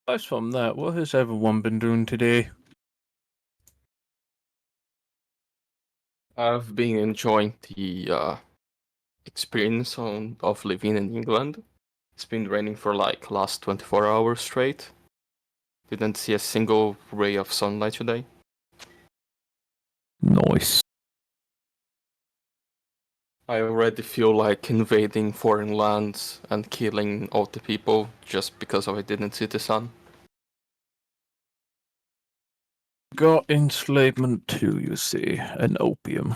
aside from that, what has everyone been doing today? I've been enjoying the experience of living in England. It's been raining for like last 24 hours straight. Didn't see a single ray of sunlight today. Nice. I already feel like invading foreign lands and killing all the people just because I didn't see the sun. Got enslavement too, you see, and opium.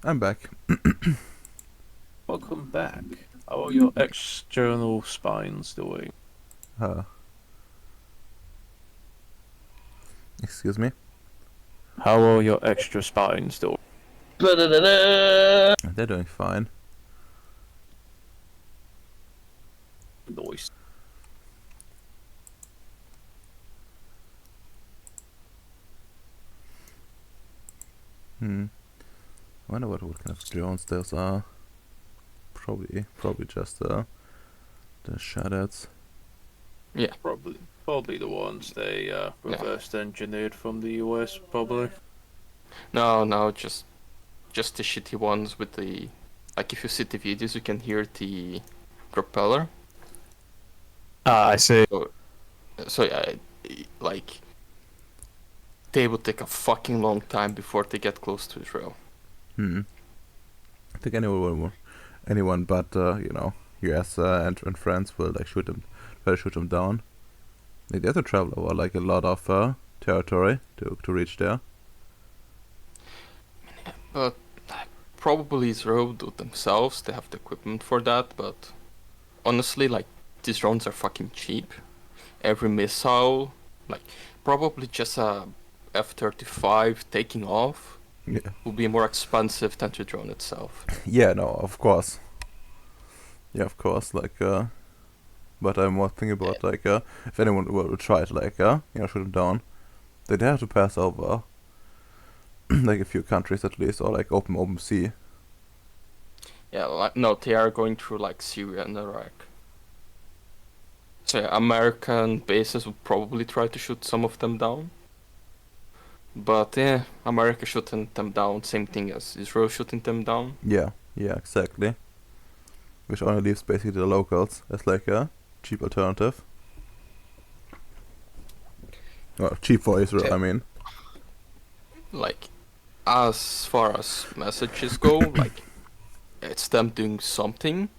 I'm back. Welcome back. How are your external spines doing? Excuse me? How are your extra spines doing? They're doing fine. Nice. I wonder what kind of drones those are. Probably just the shadows. Yeah. Probably the ones they reversed engineered from the US, probably. No, just the shitty ones with the, like, if you see the videos, you can hear the propeller. Ah, I see. So yeah, like, they would take a fucking long time before they get close to Israel. I think anyone but US and France will like try to shoot them down. They have to travel over like a lot of territory to reach there. But probably Israel do it themselves. They have the equipment for that. But honestly, like, these drones are fucking cheap. Every missile, like, probably just a F-35 taking off Yeah. will be more expensive than the drone itself. Yeah, no, of course. Yeah, of course. Like, but I'm more thinking about like, if anyone will try to like, shoot them down, they'd have to pass over like a few countries at least, or like open sea. Yeah, like, no, they are going through like Syria and Iraq. So yeah, American bases would probably try to shoot some of them down. But yeah, America shooting them down, same thing as Israel shooting them down. Yeah, exactly. Which only leaves basically the locals as like a cheap alternative. Well, cheap for Israel, I mean. Like, as far as messages go, like, it's them doing something,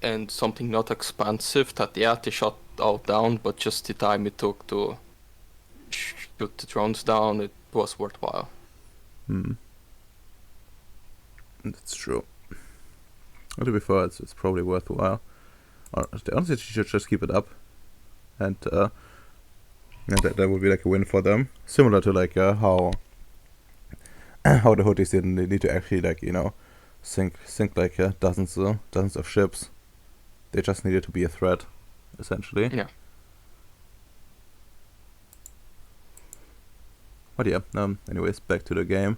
and something not expensive that, yeah, they shot all down, but just the time it took to shoot the drones down, it was worthwhile. That's true. And to be fair, it's probably worthwhile. Or honestly, you should just keep it up, and that would be like a win for them. Similar to like how how the Houthis didn't need to actually like sink like dozens of ships. They just needed to be a threat, essentially. Yeah. But yeah, anyways, back to the game.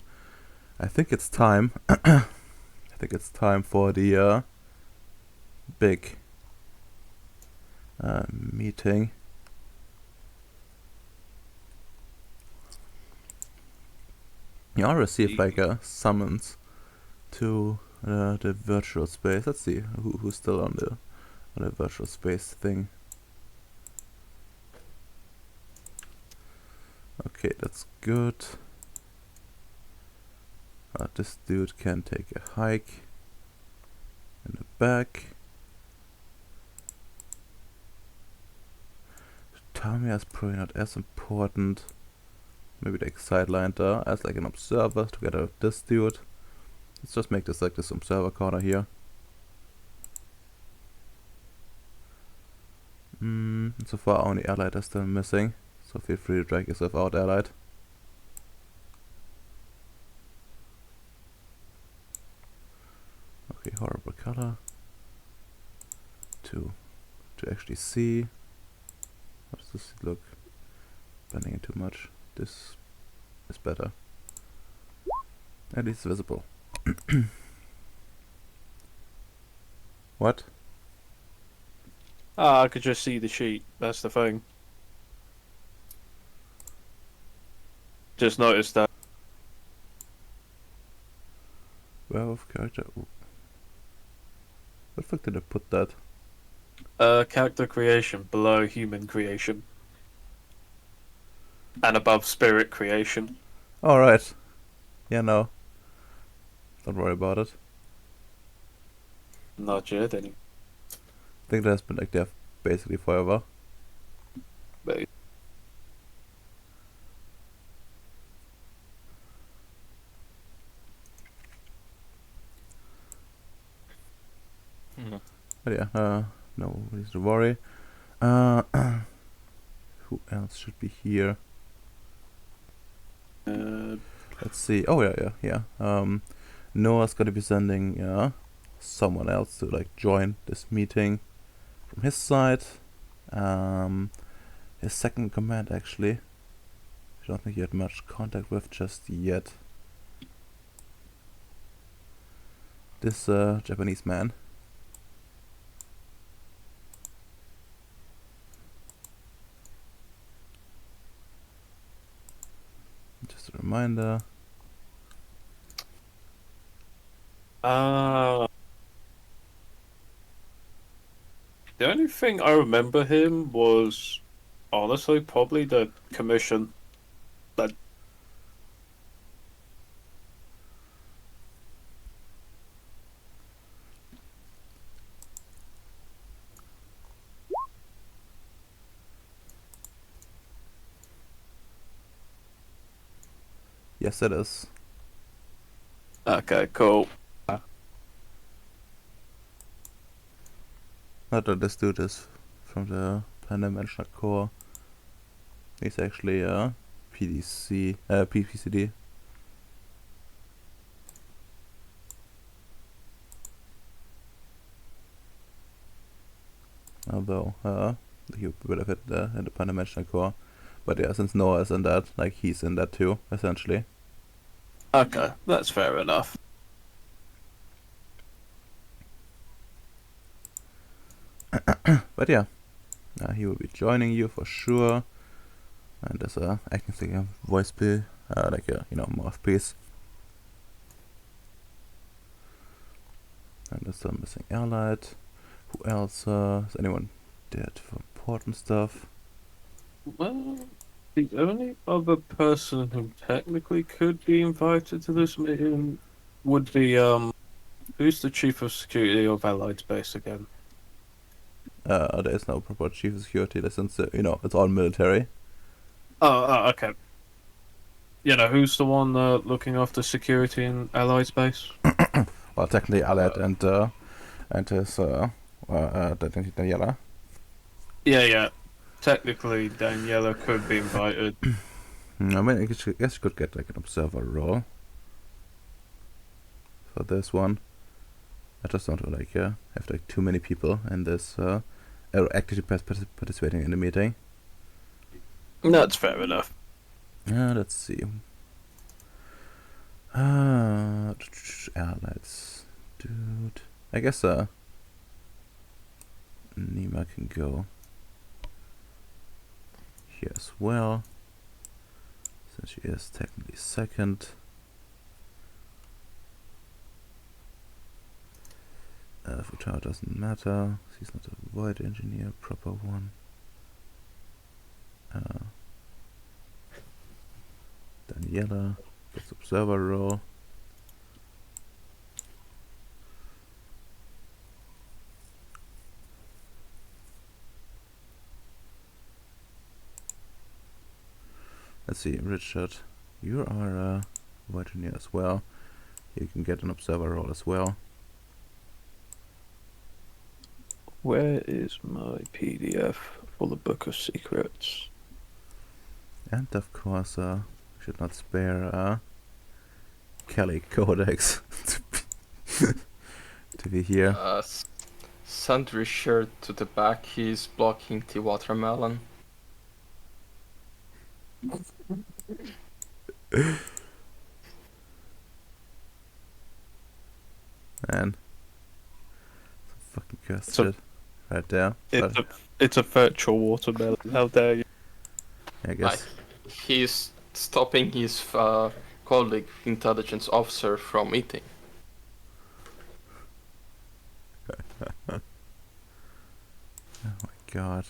I think it's time. I think it's time for the big meeting. You already received like a summons to the virtual space. Let's see who's still on the virtual space thing. Okay, that's good. This dude can take a hike in the back. Tamiya is probably not as important. Maybe like sidelined as like an observer together with this dude. Let's just make this like this observer corner here. So far only Allied is still missing, so feel free to drag yourself out, Allied. Okay, horrible color. To to actually see. How does this look? Blending in too much. This is better. At least visible. What? Ah, I could just see the sheet. That's the thing. Just noticed that. Where of character? Where the fuck did I put that? Character creation below human creation. And above spirit creation. Alright. Yeah, no. Don't worry about it. Not yet, any. I think that has been like there basically forever. But But yeah, no reason to worry. Who else should be here? Let's see. Oh yeah. Noah's gonna be sending someone else to like join this meeting from his side. His second command actually. I don't think he had much contact with just yet. This Japanese man. Just a reminder. The only thing I remember him was honestly probably the commission. That Yes, it is. okay, cool. Not that this dude is from the Pan-Dimensional Core. He's actually PPCD. Although, he would have hit in the Pan-Dimensional Core. But yeah, since Noah is in that, like, he's in that too, essentially. Okay, that's fair enough. But yeah, he will be joining you for sure. And as acting like a voice pill, like a, mouthpiece. And there's some missing allied. Who else? Is anyone dead for important stuff? Well, the only other person who technically could be invited to this meeting would be who's the chief of security of Allied Space again? There is no proper chief of security since it's all military. Oh, okay. You know, who's the one looking after security in Allied Space? Well, technically Allied and his Daniela. Yeah. Technically, Daniela could be invited. I mean, I guess you could get like an observer role for this one. I just don't like have like too many people in this actively participating in the meeting. That's fair enough. Let's see. Allies, dude. I guess Nima can go here as well, since she is technically second. Futaba doesn't matter. She's not a void engineer, proper one. Daniela gets observer role. Let's see, Richard, you are a void engineer as well. You can get an observer role as well. Where is my PDF for the Book of Secrets? And of course, should not spare Kelly Codex to be here. Sentry shirt to the back, he's blocking the watermelon. Man. Some fucking cursed So- shit. Right there. But It's a virtual watermelon. How dare you? I guess. He's stopping his colleague, intelligence officer, from eating. Oh my god.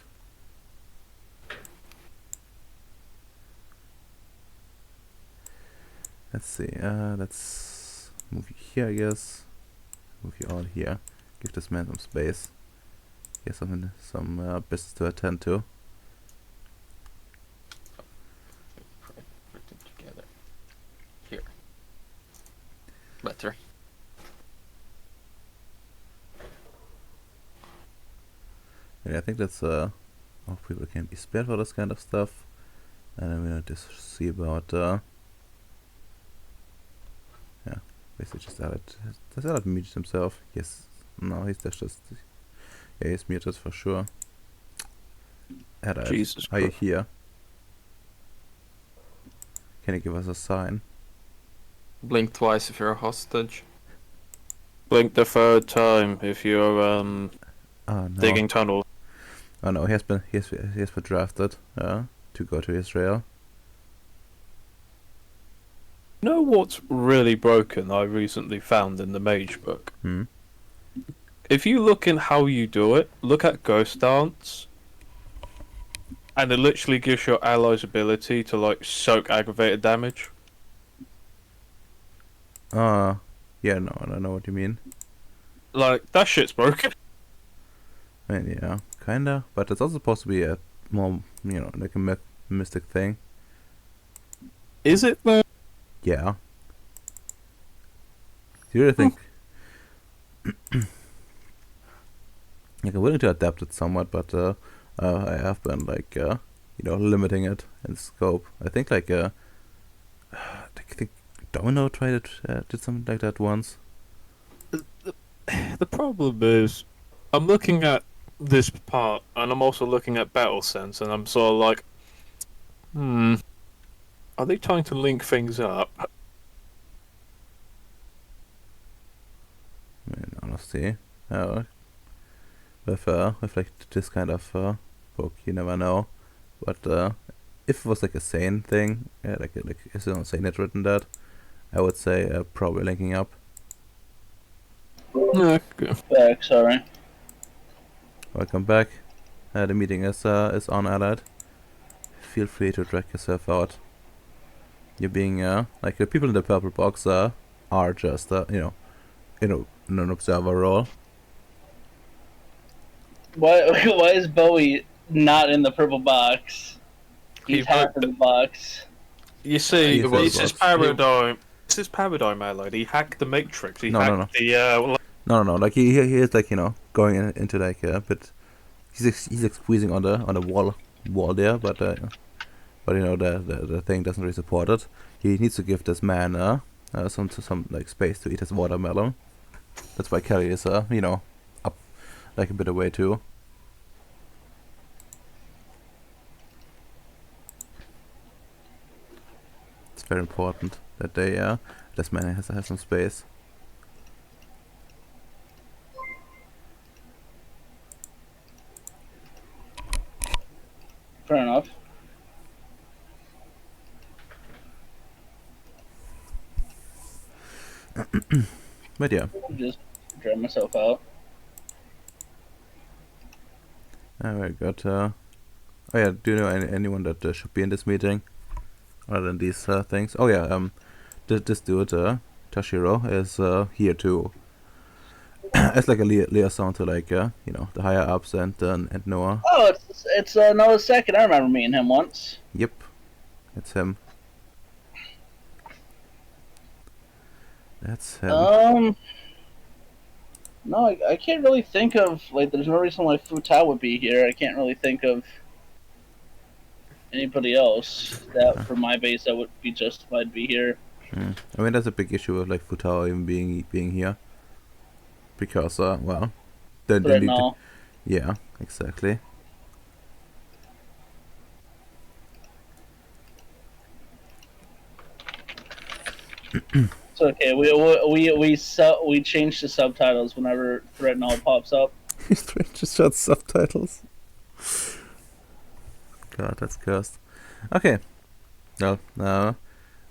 Let's see, let's move you here, I guess. Move you all here. Give this man some space. He has some business to attend to. Put them together. Here. Better. Yeah, I think that's all people can be spared for this kind of stuff. And then we'll just see about yeah, basically just does Alad mute himself? Yes. No, he's just yeah, he's muted for sure. Alad, Jesus are you Christ. here? Can you give us a sign? Blink twice if you're a hostage. Blink the third time if you're Oh no. digging tunnels. Oh no, he has been drafted to go to Israel. You know what's really broken I recently found in the mage book? Hmm. If you look in how you do it, look at Ghost Dance, and it literally gives your allies ability to like soak aggravated damage. Yeah, no, I don't know what you mean. Like, that shit's broken. I mean, yeah, kinda, but it's also supposed to be a more, you know, like a mystic thing. Is it though? Yeah. Do you really think? Like, I'm willing to adapt it somewhat, but I have been like, you know, limiting it in scope. I think like, I think Domino tried it, did something like that once. The problem is, I'm looking at this part, and I'm also looking at Battle Sense, and I'm sort of like, are they trying to link things up? I mean, honestly, with like this kind of book, you never know. But if it was like a sane thing, like if someone sane had written that, I would say probably linking up. Okay. Back, sorry. Welcome back. The meeting is on, Allied. Feel free to drag yourself out. You're being like the people in the purple box are just you know, in an observer role. Why is Bowie not in the purple box? He's half of the box. You see, It was it's his paradigm. It's his paradigm, allied. He hacked the Matrix. He hacked the. No. Like he is like, you know, going into like a bit. He's like squeezing on the wall there, but you know the thing doesn't really support it. He needs to give this man some like space to eat his watermelon. That's why Kelly is you know, up like a bit away too. It's very important that they this man has some space. Fair enough. But yeah. Just dry myself out. Very good. Oh yeah, do you know anyone that should be in this meeting, other than these things? Oh yeah, this dude, Tashiro, is here too. As like a liaison to like you know, the higher ups and Noah. Oh, it's Noah Second. I remember meeting him once. Yep, it's him. That's him. No, I can't really think of, like, there's no reason why Futao would be here. I can't really think of anybody else that, for my base, that would be justified to be here. I mean, that's a big issue with like Futao even being here, because well, they need to, Threadnall. yeah, exactly. It's okay. We change the subtitles whenever Threadnall pops up. Stranger Shot subtitles. God, that's cursed. Okay. Well,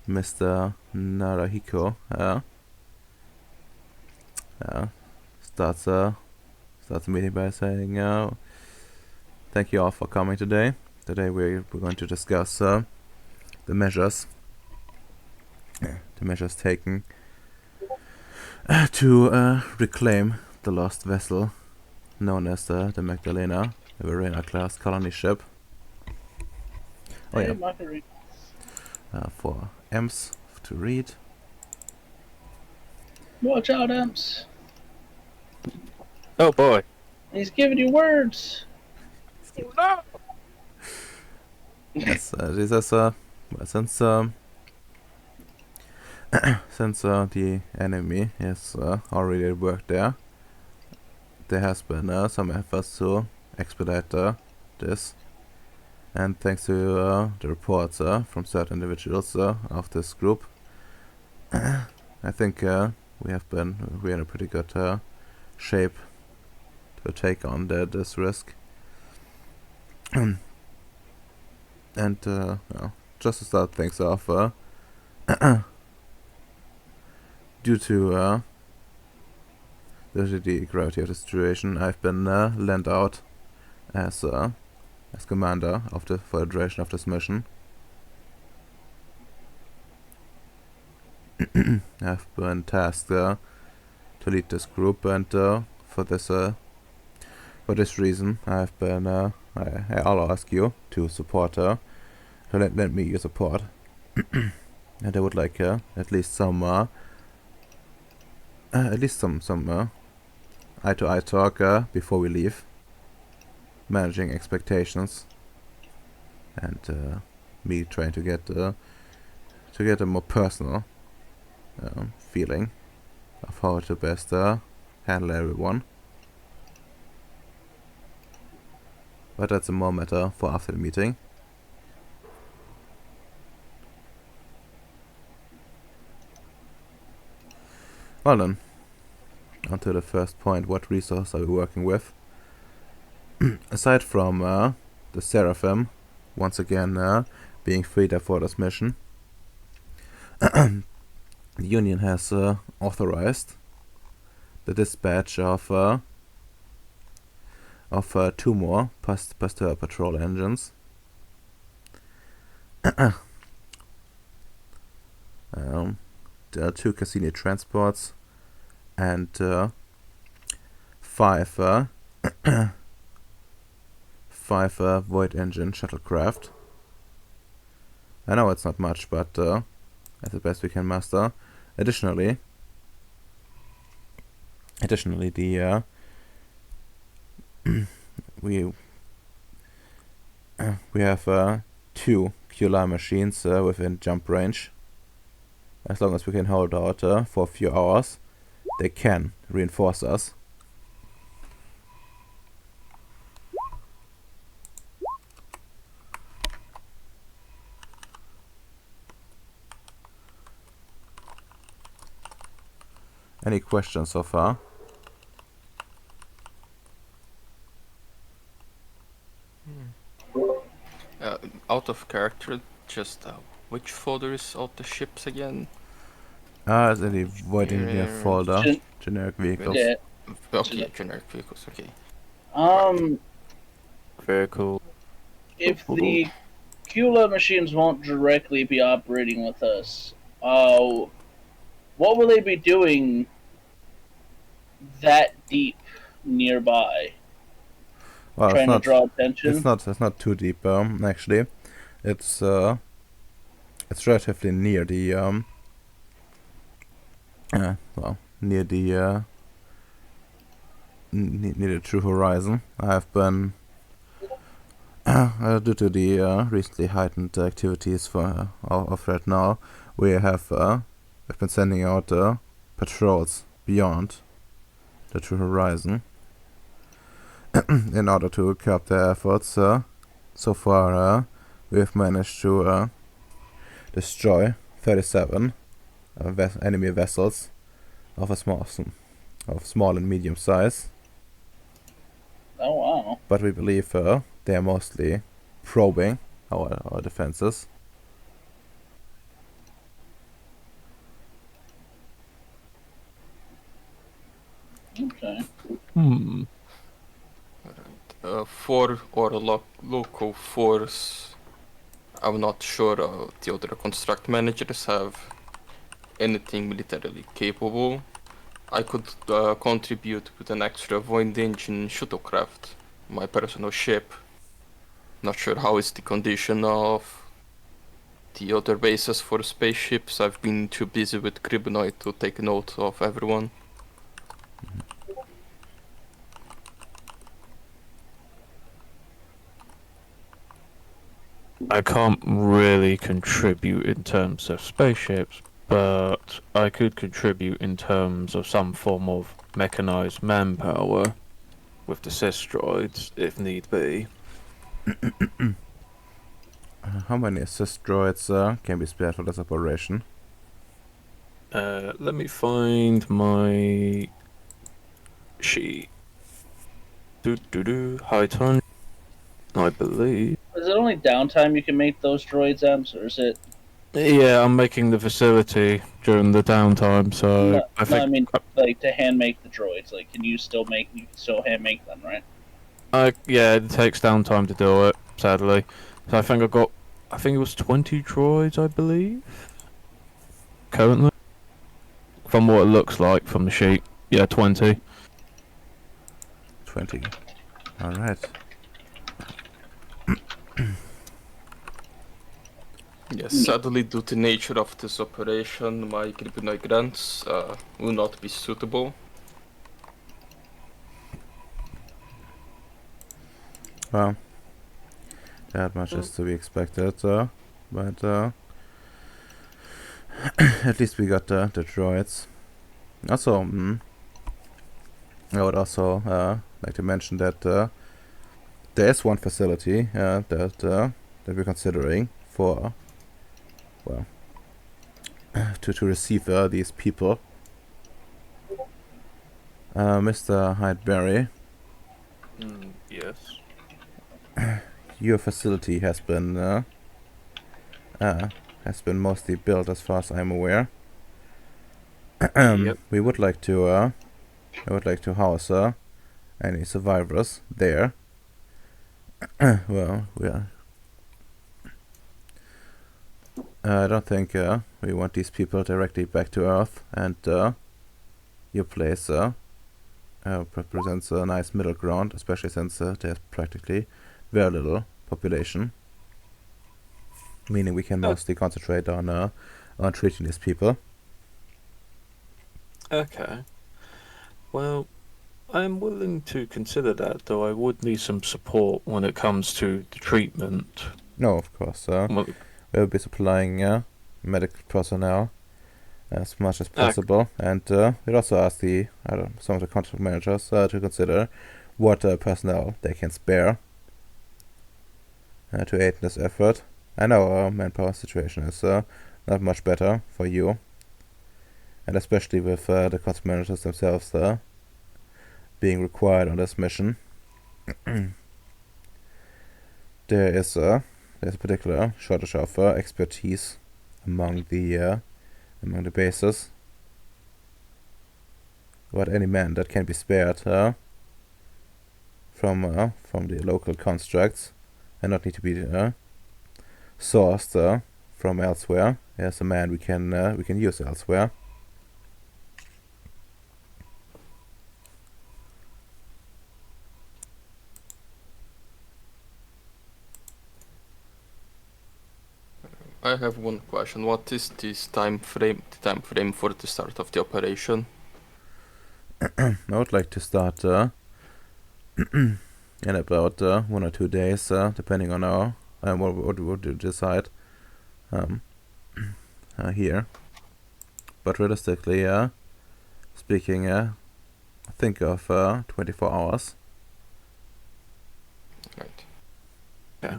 Mr. Narahiko starts the meeting by saying, "Thank you all for coming today. Today we're going to discuss the measures taken to reclaim the lost vessel known as the Magdalena, the Verena class colony ship. Oh Hey, yeah, Marguerite. for Ems to read. Watch out, Emps. Oh boy. He's giving you words. Yes, this is since the enemy is already at work there, there has been some efforts to expedite this, and thanks to the reports from certain individuals of this group, I think we're in a pretty good shape to take on this risk. And just to start things off, due to the gravity of the situation, I've been lent out as commander for the duration of this mission. I've been tasked to lead this group, and for this reason, I'll ask you to support her, to lend me your support, and I would like at least some eye-to-eye talk before we leave, managing expectations, and me trying to get a more personal feeling of how to best handle everyone. But that's a more matter for after the meeting. Well then, on to the first point. What resource are we working with? Aside from the Seraphim, once again being freed up for this mission, the Union has authorized the dispatch of 2 more Pasteur patrol engines. There are 2 Cassini transports and 5 Void engine shuttlecraft. I know it's not much, but that's the best we can muster. Additionally, the we have 2 QLR machines within jump range. As long as we can hold out for a few hours, they can reinforce us. Any questions so far? Out of character, just which folder is all the ships again? It's in the Void Engineer folder. Generic vehicles. Yeah. Okay, generic vehicles. Okay. Very cool. If the Kula machines won't directly be operating with us, what will they be doing that deep nearby? Well, Trying to draw attention? It's not too deep. Actually, it's relatively near the near the near the true horizon. I have been due to the recently heightened activities of right now, we have we've been sending out patrols beyond the true horizon. in order to curb their efforts, so far we have managed to destroy 37 enemy vessels of small and medium size. Oh wow. But we believe they are mostly probing our defenses. Okay. For our local force, I'm not sure the other construct managers have anything militarily capable. I could contribute with an extra Void Engine shuttlecraft, my personal ship. Not sure how is the condition of the other bases for spaceships. I've been too busy with Kryptonite to take note of everyone. I can't really contribute in terms of spaceships, but I could contribute in terms of some form of mechanized manpower with the Cis droids, if need be. How many assist droids can be spared for this operation? Let me find my sheet. High ton, I believe. Is it only downtime you can make those droids, Ems, or is it? Yeah, I'm making the facility during the downtime, so No, I think I mean like to hand make the droids. Like, can you still hand make them, right? yeah, it takes downtime to do it, sadly. So I think it was 20 droids, I believe, currently. From what it looks like from the sheet. Yeah, 20. 20. Alright. Yes, sadly, due to the nature of this operation, my Kryptonite grants will not be suitable. Well, that much is to be expected, but at least we got the droids. Also, I would also like to mention that there is one facility that we're considering for, well, to receive these people. Mr. Hydeberry, Yes. your facility has been mostly built, as far as I'm aware. Yep. We would like to house any survivors there. Well, I don't think we want these people directly back to Earth, and your place represents a nice middle ground, especially since there's practically very little population. Meaning we can mostly concentrate on treating these people. Okay. Well, I'm willing to consider that, though I would need some support when it comes to the treatment. No, of course. Well, We'll be supplying medical personnel as much as possible, and we'd also ask some of the contract managers to consider what personnel they can spare to aid in this effort. I know our manpower situation is not much better for you, and especially with the contract managers themselves being required on this mission. There's a particular shortage of expertise among the bases. But any man that can be spared from the local constructs and not need to be sourced from elsewhere is a man we can use elsewhere. I have one question. What is this time frame for the start of the operation? I would like to start in about 1 or 2 days, depending on what we would decide here. But realistically, speaking, think of 24 hours. Okay.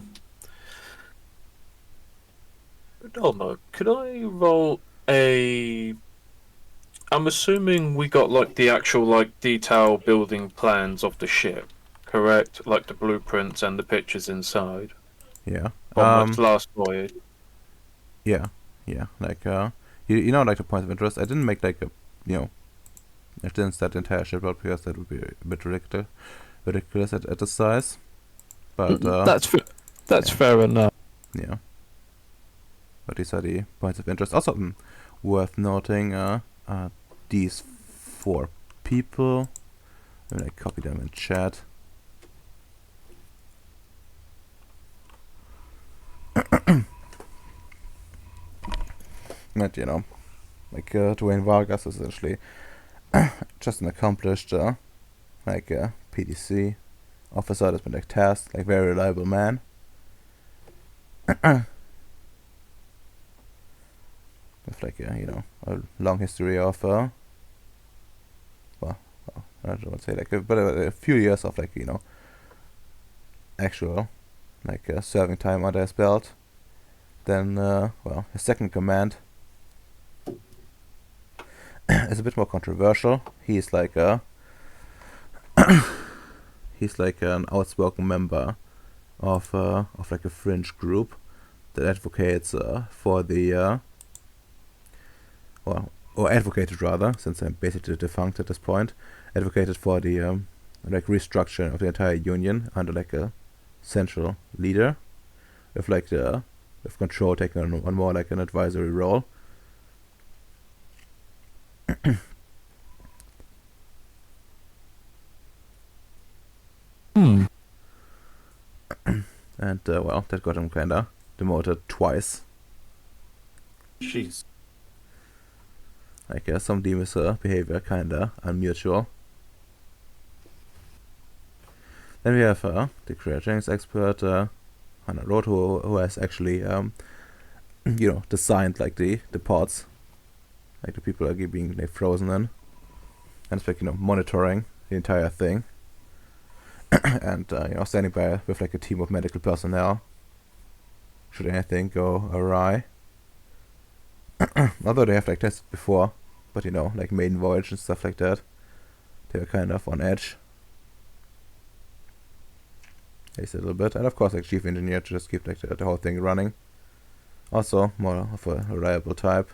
Elmo, could I roll a? I'm assuming we got like the actual like detail building plans of the ship, correct? Like the blueprints and the pictures inside Yeah. from its last voyage. Yeah. Yeah. Like you know, like the points of interest. I didn't make like a, you know, I didn't set the entire ship out because that would be a bit ridiculous at the size. But That's yeah. fair enough. Yeah. But these are the points of interest. Also, worth noting, these 4 people. I'm gonna copy them in chat. And you know, like Dwayne Vargas is essentially just an accomplished PDC officer that's been like tasked, like very reliable man. With like you know, a long history of well, I don't want to say like but a few years of like, you know, actual like serving time under his belt. Then well, his second command is a bit more controversial. He's like he's like an outspoken member of like a fringe group that advocates for the well, or advocated rather, since I'm basically defunct at this point, advocated for the like restructuring of the entire union under like a central leader, with like the with control taking on more like an advisory role. Hmm. And well, that got him kinda demoted twice. Jeez. Like some deem his behavior kinda unmutual. Then we have the cryogenics expert Hannah Roth, who has actually you know, designed like the pods, like the people are being like frozen in, and it's like, you know, monitoring the entire thing. And you know, standing by with like a team of medical personnel should anything go awry. Although they have like tested before, but you know, like maiden voyage and stuff like that, they were kind of on edge. At least a little bit. And of course, like chief engineer to just keep like the whole thing running. Also more of a reliable type.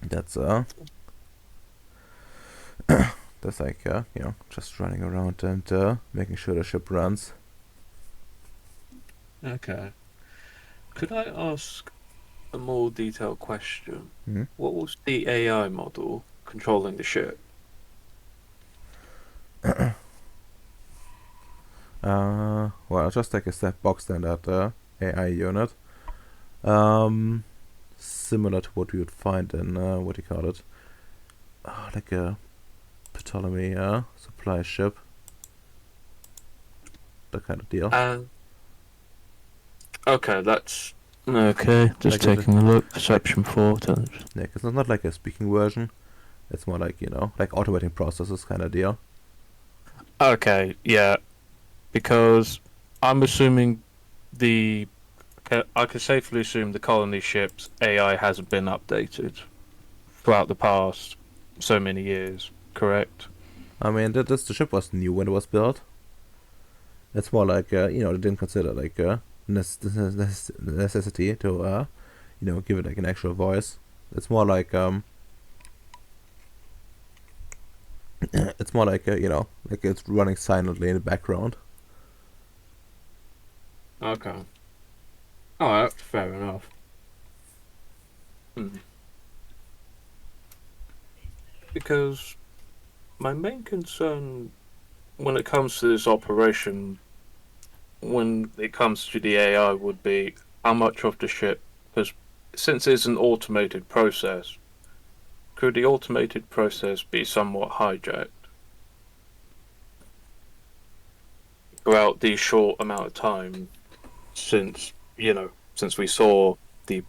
That's that's like you know, just running around and making sure the ship runs. Okay. Could I ask a more detailed question? Mm-hmm. What was the AI model controlling the ship? Well, just like a box standard AI unit. Similar to what we would find in what do you call it? Like a Ptolemy supply ship. That kind of deal. Okay, that's okay. Just Like taking a look. Perception 4. Yeah, because it's not like a speaking version. It's more like, you know, like automating processes kind of deal. Okay, yeah, because I'm assuming I can safely assume the colony ship's AI hasn't been updated throughout the past so many years, correct? I mean, the ship was new when it was built. It's more like, you know, they didn't consider like necessity to, you know, give it like an actual voice. It's more like, it's more like, you know, like it's running silently in the background. Okay. Alright, fair enough. Because my main concern when it comes to this operation, when it comes to the AI, would be how much of the ship, because since it's an automated process, could the automated process be somewhat hijacked throughout the short amount of time since, you know, since we saw the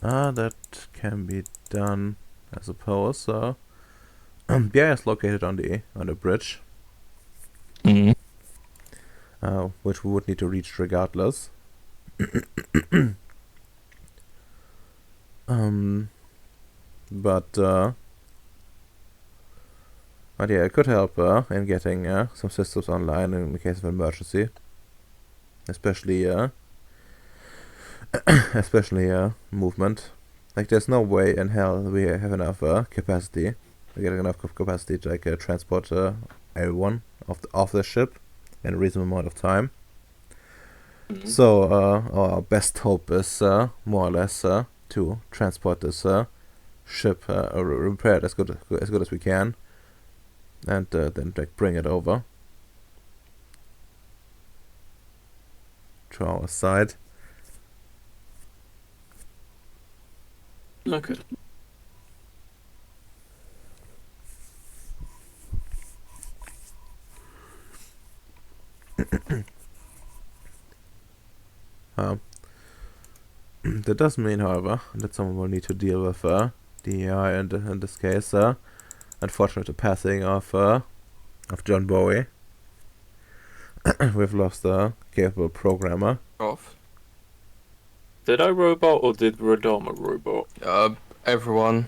That can be done, I suppose. BI is located on the bridge, Mm. which we would need to reach regardless. But yeah, it could help in getting some systems online in the case of emergency, especially movement. Like, there's no way in hell we have enough capacity. We get enough capacity to like transport everyone off the ship in a reasonable amount of time. Mhm. So our best hope is more or less to transport this ship, repair it as good as we can, and then like bring it over to our side. Okay. That does mean, however, that someone will need to deal with the AI in this case. Unfortunately, the passing of John Bowie. We've lost a capable programmer. Off. Did I robot or did Rodama robot? Everyone,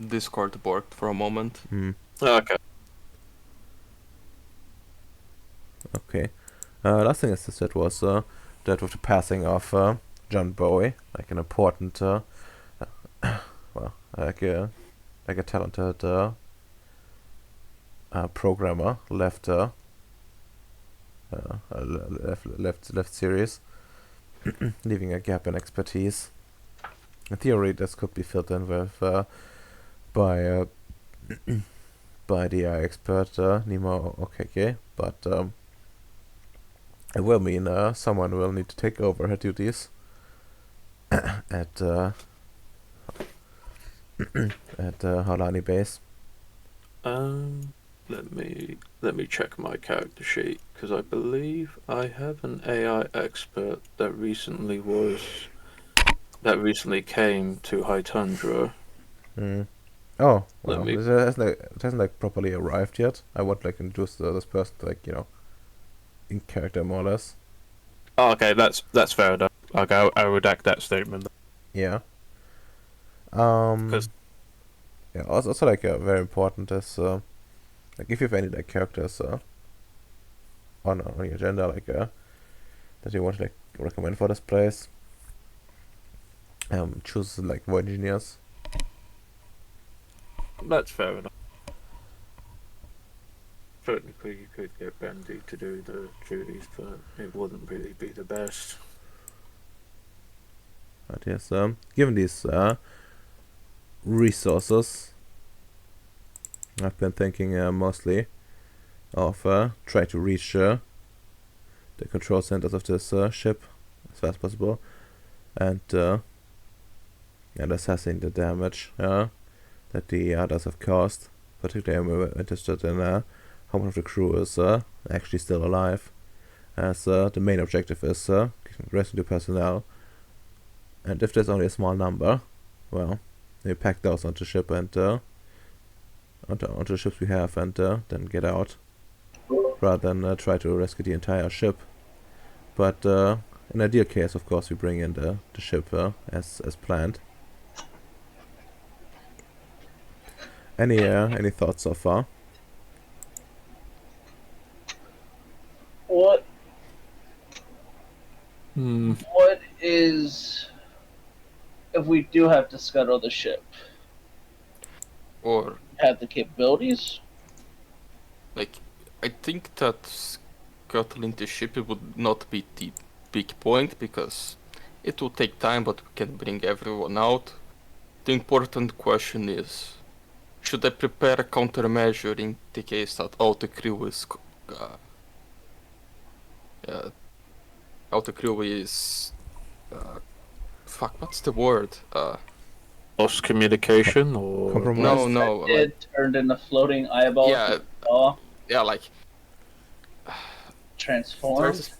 Discord borked for a moment. Okay. Okay. Last thing I said was that with the passing of John Bowie, like an important, well, like a talented programmer left Ceres, leaving a gap in expertise. In theory, this could be filled in with by by the AI expert Nemo Okeke, but it will mean someone will need to take over her duties at Harlani base. Let me check my character sheet because I believe I have an AI expert that recently came to High Tundra. Oh, Let well, me- it hasn't like properly arrived yet. I would like introduce this person to, like, in character more or less. Oh, okay, that's fair enough. Okay, I redact that statement. Yeah. 'Cause- Yeah. Also like very important is like if you have any like characters on your agenda like that you want to like recommend for this place. Choose like void engineers. That's fair enough. Technically, you could get Bendy to do the duties, but it wouldn't really be the best. But yes, given these resources, I've been thinking mostly of trying to reach the control centers of this ship as fast as possible, and assessing the damage that the others have caused. Particularly, I'm interested in how much of the crew is actually still alive, as the main objective is rescue personnel. And if there's only a small number, well, we pack those onto ship and onto the ships we have, and then get out, rather than try to rescue the entire ship. But in ideal case, of course, we bring in the ship as planned. Any thoughts so far? What Hmm. what is if we do have to scuttle the ship? Or, Have the capabilities? like, I think that scuttling the ship it would not be the big point because it will take time, but we can bring everyone out. The important question is, should I prepare a countermeasure in the case that all the crew is all the crew is fuck, what's the word? Lost communication or Compromise? No, like, It turned into floating eyeballs. yeah, All yeah, like transformed. there's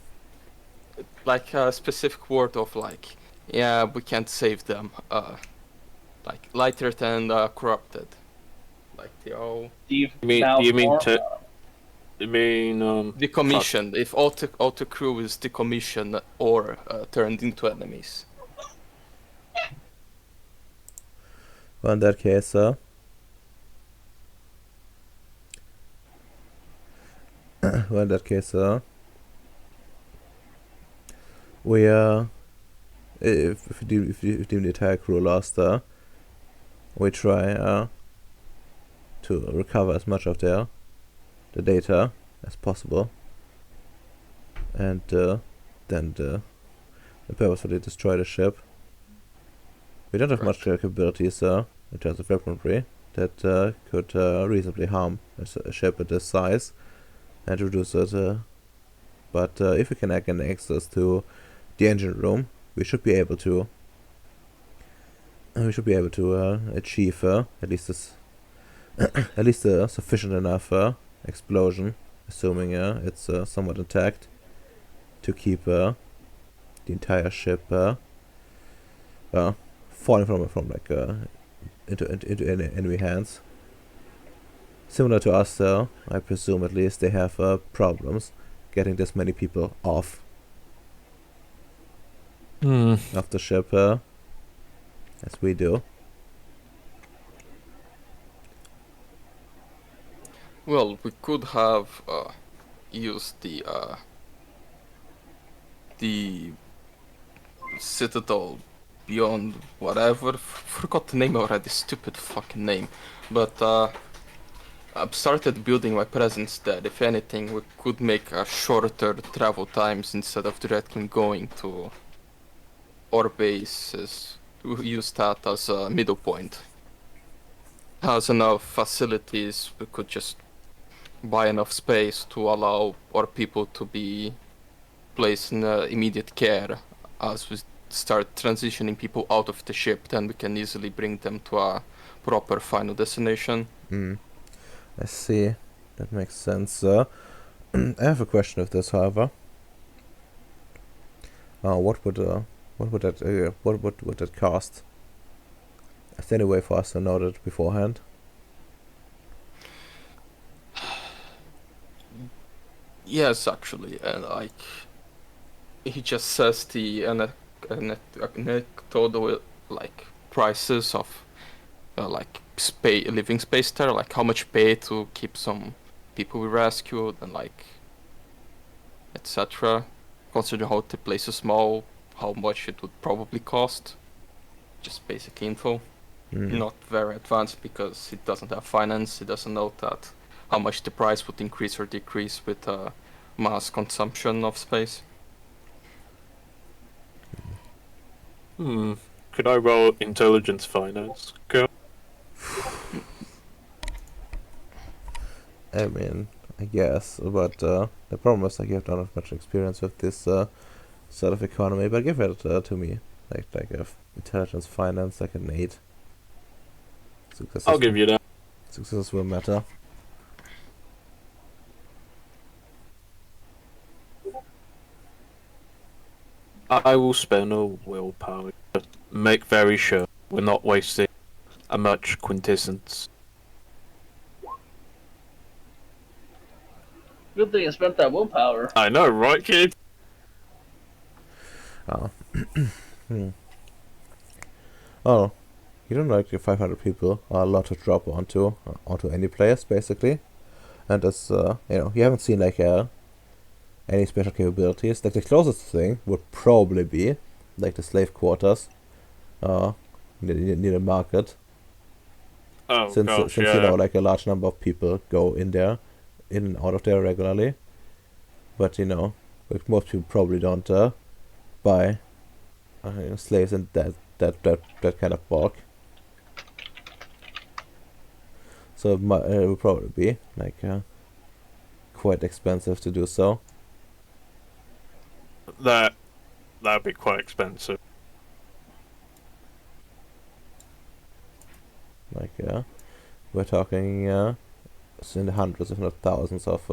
like a specific word of like, yeah, we can't save them. Like lighter than corrupted. Like they all Do you mean decommissioned. If all the crew is decommissioned or turned into enemies. Well, in that case, we if you deem the entire crew lost, we try to recover as much of the data as possible, and then the purposefully destroy the ship. We don't have much capabilities in terms of weaponry that could reasonably harm a ship at this size and reduce it. But if we can gain access to the engine room, we should be able to. Achieve at least a sufficient enough explosion, assuming it's somewhat intact, to keep the entire ship falling from into enemy hands. Similar to us, I presume at least they have problems getting this many people off the ship as we do. Well, we could have used the Citadel beyond whatever. Forgot the name already. Stupid fucking name. But I've started building my presence there. If anything, we could make shorter travel times instead of directly going to our bases. We use that as a middle point. Has enough facilities. We could just buy enough space to allow our people to be placed in immediate care. As we start transitioning people out of the ship, then we can easily bring them to a proper final destination. I see. That makes sense. I have a question of this, however. What would that cost? Is there any way for us to know that beforehand? Yes, actually, and like he just says the anecdotal like prices of like living space there, like how much pay to keep some people we rescued and like etc. Considering how the place is small, how much it would probably cost. Just basic info. Not very advanced because it doesn't have finance. It doesn't know that how much the price would increase or decrease with mass consumption of space. Could I roll intelligence finance? Go. I mean, I guess, but the problem is like you don't have much experience with this sort of economy. But give it to me, like if intelligence finance, like an 8. I'll give you that. Success will matter. I will spend a willpower to make very sure we're not wasting a much quintessence. Good thing you spent that willpower. I know, right, kid? Oh. Oh, you don't like your 500 people are a lot to drop onto any players basically, and as you haven't seen like any special capabilities. Like the closest thing would probably be like the slave quarters, near the market. Oh, since gosh, since yeah. like a large number of people go in and out of there regularly, but like most people probably don't buy slaves in that kind of bulk. So it would probably be like quite expensive to do so. That'd be quite expensive. Like we're talking in the hundreds, if not thousands, of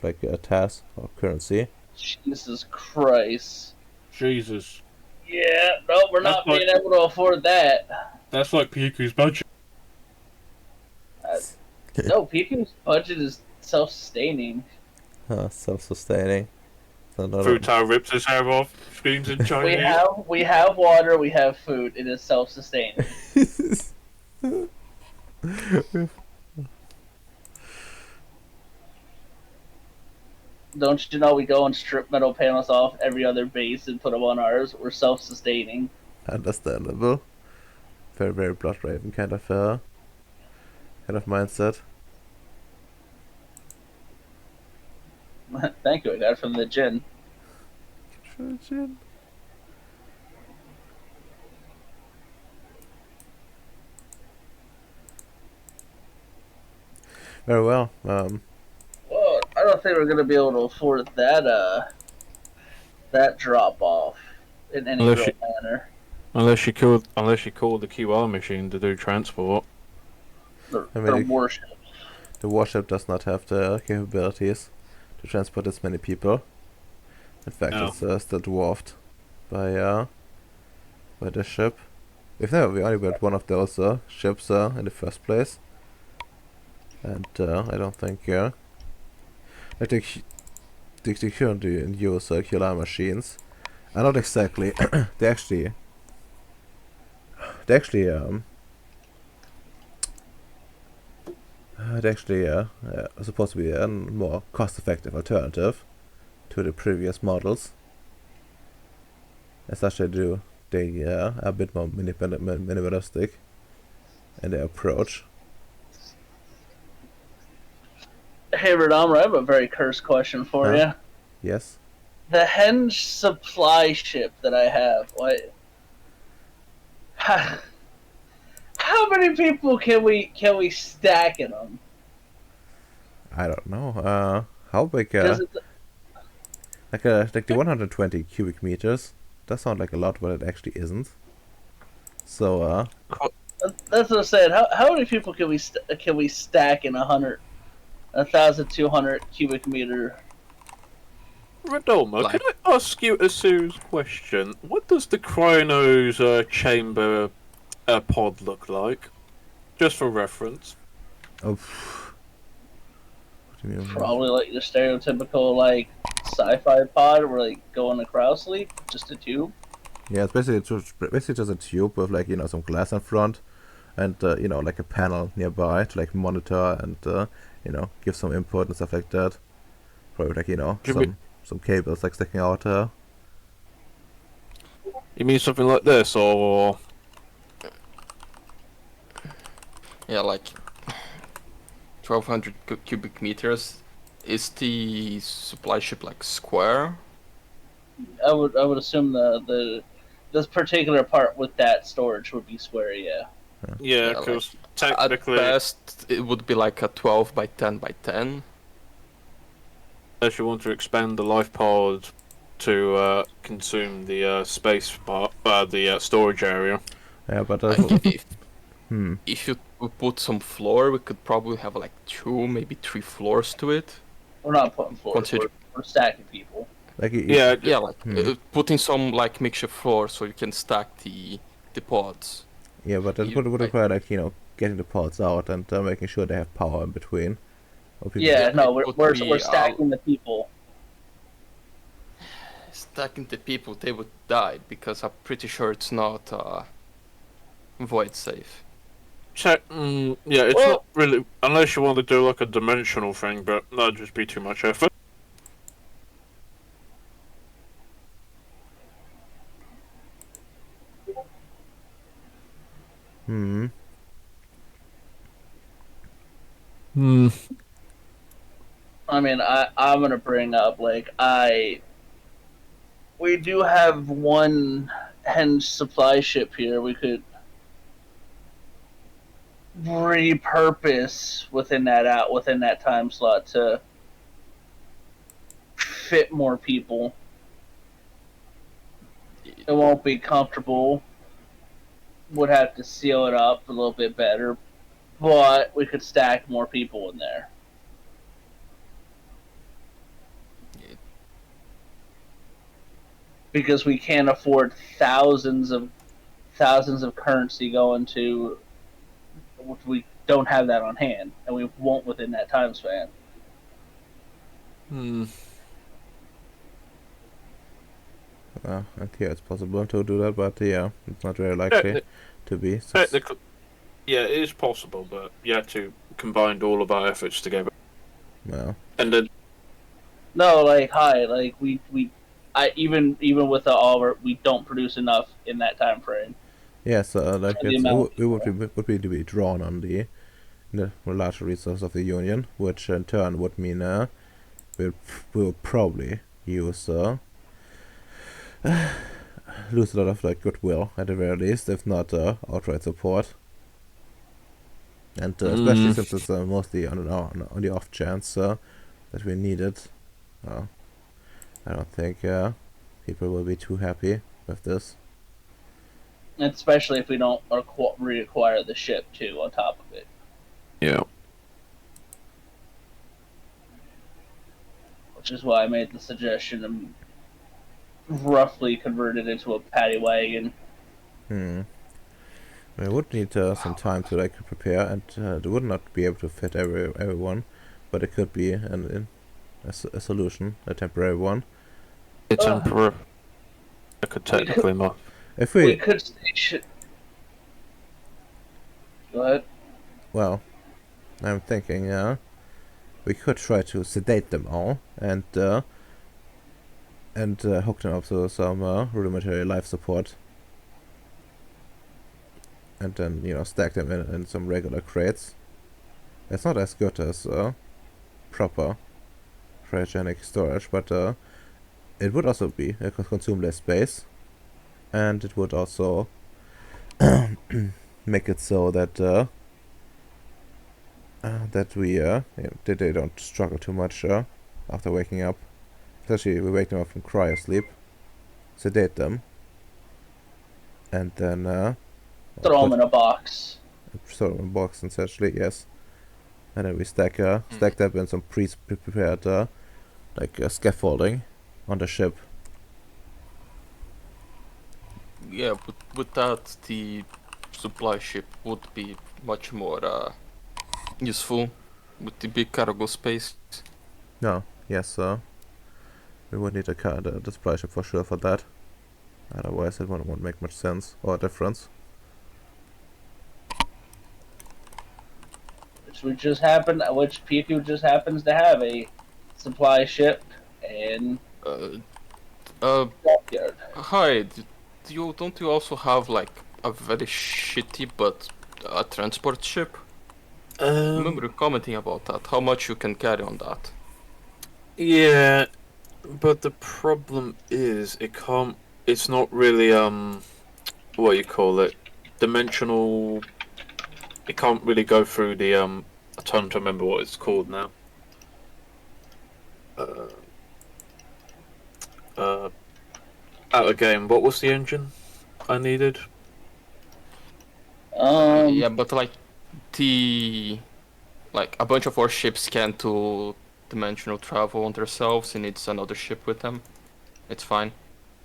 like TAS or currency. Jesus Christ. Jesus. Yeah, no, we're not being able to afford that. That's like Piku's budget. No, PQ's budget is self-sustaining. Self-sustaining. So not Food Tower rips his hair off, screams in Chinese. We have water, we have food. It is self-sustaining. Don't you know we go and strip metal panels off every other base and put them on ours? We're self-sustaining. Understandable. Very, very Blood Raven kind of mindset. Thank you, I got it from the gin. Very well. Well, I don't think we're gonna be able to afford that drop off in any Unless real manner. Unless you call the QR machine to do transport. They're warships. The warship does not have the capabilities to transport as many people. In fact, No. it's still dwarfed by the ship. We only built one of those ships in the first place, and I don't think like the currently in use QLR machines are not exactly they actually are supposed to be a more cost-effective alternative to the previous models. As such, they are a bit more minimalistic in their approach. Hey, Radamra, I have a very cursed question for Huh? you. Yes. The Henge supply ship that I have, what? How many people can we stack in them? I don't know. How big? Because Like the 120 cubic meters. Does sound like a lot, but it actually isn't. So that's what I'm saying. How many people can we stack in 1,200 cubic meter? Radolma, Like- can I ask you a serious question? What does the Chronos chamber pod look like? Just for reference. what do you mean? Probably like the stereotypical like sci-fi pod where like go in a crowd sleep, just a tube. Yeah, it's basically just a tube with like some glass in front, and like a panel nearby to like monitor and give some input and stuff like that. Probably like some cables like sticking out. You mean something like this, or Yeah, like 1,200 cubic meters. Is the supply ship like square? I would assume this particular part with that storage would be square. Yeah. yeah? Yeah, Because At technically, best, it would be like a 12 by 10 by 10. unless you want to expand the life pod to consume the space part, the storage area. Yeah, but Like, hmm. if you would put some floor, we could probably have like 2, maybe 3 floors to it. We're not putting floors. Consider- We're stacking people. Like Yeah, Yeah, like Hmm. putting some like makeshift floor so you can stack the pods. Yeah, but that You- would like- require like getting the pods out and making sure they have power in between. Or people Yeah, no, it would we're be, stacking the people. Stacking the people, they would die because I'm pretty sure it's not void safe. Yeah, it's Well- not really, unless you want to do like a dimensional thing, but that'd just be too much effort. Hmm. Hmm. I mean, I'm gonna bring up like we do have one Henge supply ship here. We could repurpose within that time slot to fit more people. It won't be comfortable. Would have to seal it up a little bit better, but we could stack more people in there. Because we can't afford thousands of currency going to We don't have that on hand, and we won't within that time span. And yeah, it's possible to do that, but yeah, it's not very likely to be. So Technically, yeah, it is possible, but you have to combine all of our efforts together. well, And then No, like even with the all, we don't produce enough in that time frame. yes, like For the it amount would be to be drawn on the larger resource of the Union, which in turn would mean we'll probably use lose a lot of like goodwill at the very least, if not outright support. And especially since it's mostly on the off chance that we need it, I don't think people will be too happy with this. especially if we don't reacquire the ship too on top of it. yeah, Which is why I made the suggestion of roughly convert it into a paddy wagon. We would need some time to like prepare, and it would not be able to fit everyone, but it could be a solution, a temporary one. it's temporary. I could technically not. If We could station. Go ahead. well, I'm thinking, we could try to sedate them all and hook them up to some rudimentary life support, and then stack them in some regular crates. It's not as good as proper cryogenic storage, but it would also be consume less space, and it would also make it so that that they don't struggle too much after waking up. Especially we wake them up from cryo sleep, sedate them, and then Throw them in a box. throw them in a box essentially, yes. And then we stack them in some prepared scaffolding on the ship. Yeah, but with that, the supply ship would be much more useful with the big cargo space. No, yes, we would need the supply ship for sure for that. Otherwise, it won't make much sense or difference. Which PQ just happens to have a supply ship and dockyard. Hi, don't you also have like a very shitty but a transport ship? I remember you commenting about that. How much you can carry on that? Yeah, but the problem is it can't. It's not really what you call it, dimensional. It can't really go through the I'm trying to remember what it's called now. Out of game. What was the engine I needed? Yeah, but like a bunch of our ships can't do dimensional travel on themselves. It needs another ship with them. It's fine.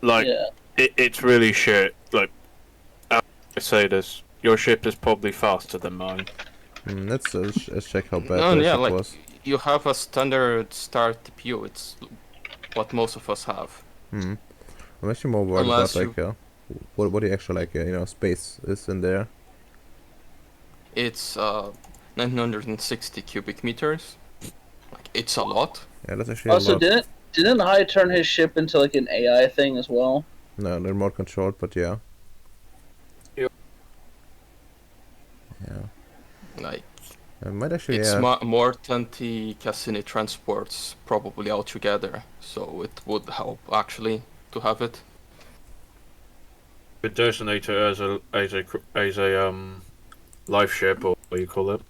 Like Yeah. it's really shit. Like I say this, your ship is probably faster than mine. Let's check how bad No, the yeah, ship like was. you have a standard star TPU. It's what most of us have. I'm actually more worried Unless about like what the actual space is in there. It's 960 cubic meters. Like it's a lot. Yeah, that's actually a Also, lot. didn't High turn his ship into like an AI thing as well? No, they're remote controlled, but yeah. Yeah. Yeah. Like It might actually. it's more than the Cassini transports probably altogether. So it would help actually to have it. The detonator as a life ship, or what you call it.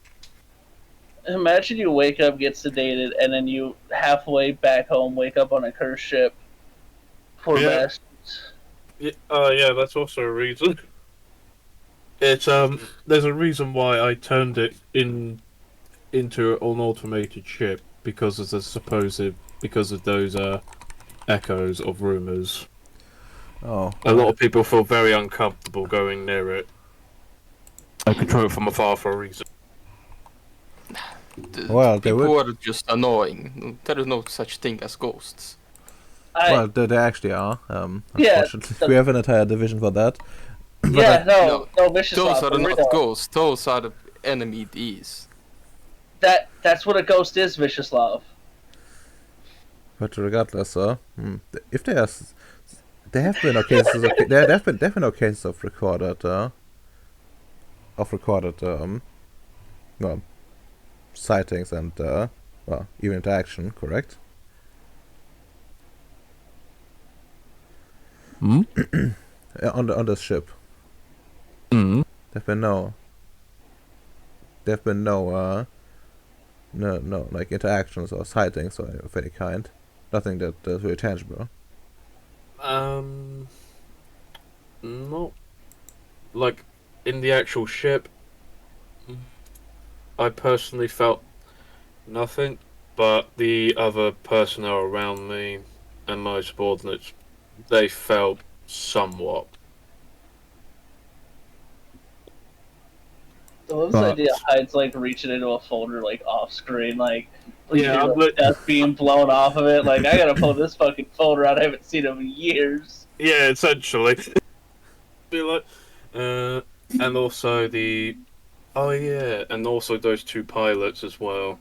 Imagine you wake up, get sedated, and then you halfway back home wake up on a cursed ship. Poor Yeah. bastards. Yeah, that's also a reason. It's there's a reason why I turned it into an automated ship because of those echoes of rumors. Oh. A lot of people feel very uncomfortable going near it. I control it from afar for a reason. Well, they People would. are just annoying. There is no such thing as ghosts. Well, they actually are. Yeah, Unfortunately, we have an entire division for that. yeah, No, no, Vicious those Law, are for not real. ghosts. Those are the enemy Ds. That's what a ghost is, Vicious Love. But regardless, if they are, there have been cases. There have been no cases of recorded, well, sightings and well, even interaction. Correct. Hmm? On the ship, Hmm. there've been no. There've been no like interactions or sightings or of any kind. Nothing that's really tangible. Not like in the actual ship. I personally felt nothing, but the other personnel around me and my subordinates, they felt somewhat. I love this But idea of Hyde's like reaching into a folder like off screen, like yeah, death being blown off of it. Like I gotta pull this fucking folder out. I haven't seen him in years. yeah, essentially. Be like, and also and also those two pilots as well,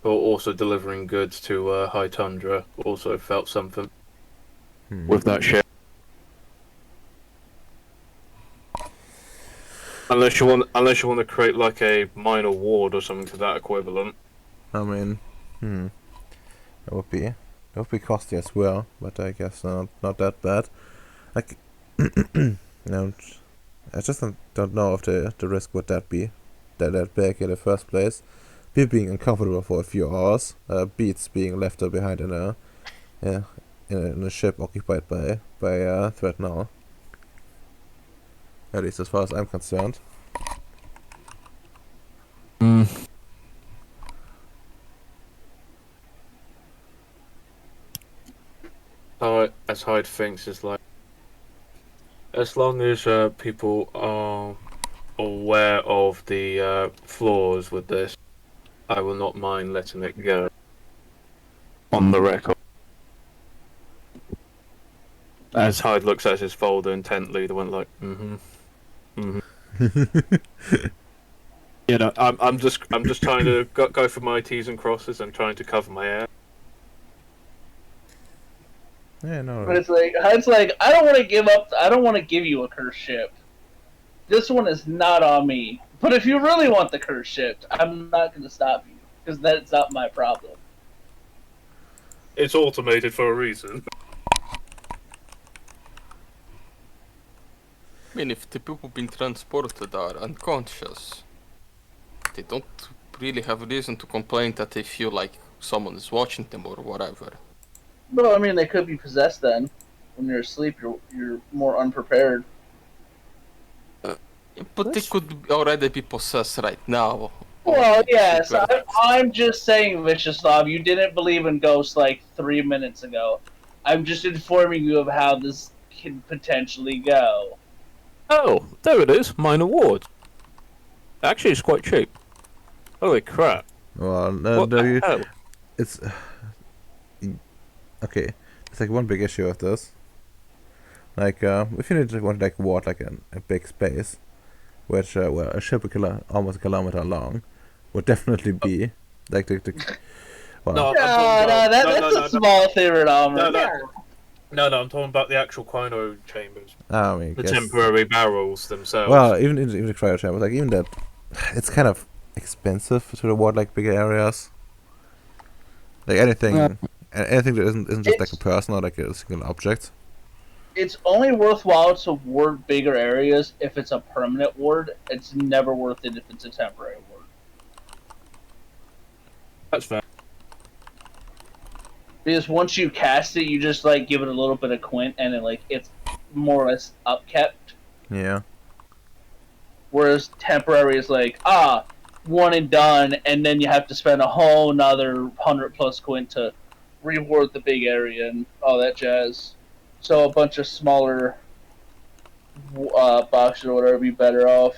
who are also delivering goods to High Tundra, also felt something with that ship. Unless you want to create like a minor ward or something to that equivalent. I mean, that would be costly as well, but I guess not that bad. Like, no, I just don't know if the risk would that be that big in the first place. B, being uncomfortable for a few hours, beats being left behind in a ship occupied by threat now. At least as far as I'm concerned. As Hyde thinks is like, as long as people are aware of the flaws with this, I will not mind letting it go. On the record. As Hyde looks at his folder intently, they went like, You know, I'm just trying to go for my T's and crosses and trying to cover my ass. Yeah, no. But it's like Hyde's like, I don't want to give up. I don't want to give you a cursed ship. This one is not on me. But if you really want the cursed ship, I'm not going to stop you because that's not my problem. It's automated for a reason. I mean, if the people being transported are unconscious, they don't really have a reason to complain that they feel like someone is watching them or whatever. Well, I mean, they could be possessed then. When you're asleep, you're more unprepared. But they could already be possessed right now. Well, yes, I'm just saying, Viciouslav, you didn't believe in ghosts like 3 minutes ago. I'm just informing you of how this can potentially go. Oh, there it is. Minor ward. Actually, it's quite cheap. Holy crap! Well, What the hell? it's okay. It's like one big issue of this. Like, if you need to want to like ward like a big space, which well, a ship almost a kilometer long, would definitely be like the well, No, that's a small thermometer. No, I'm talking about the actual cryo chambers. I mean, The guess, temporary barrels themselves. well, even the cryo chambers, like even that, it's kind of expensive to reward like bigger areas. Like anything that isn't just like a person or like a single object. It's only worthwhile to ward bigger areas if it's a permanent ward. It's never worth it if it's a temporary ward. That's fair. Because once you cast it, you just like give it a little bit of quint, and it's more or less upkept. Yeah. Whereas temporary is like one and done, and then you have to spend a whole nother 100+ quint to reward the big area and all that jazz. So a bunch of smaller boxes or whatever would be better off.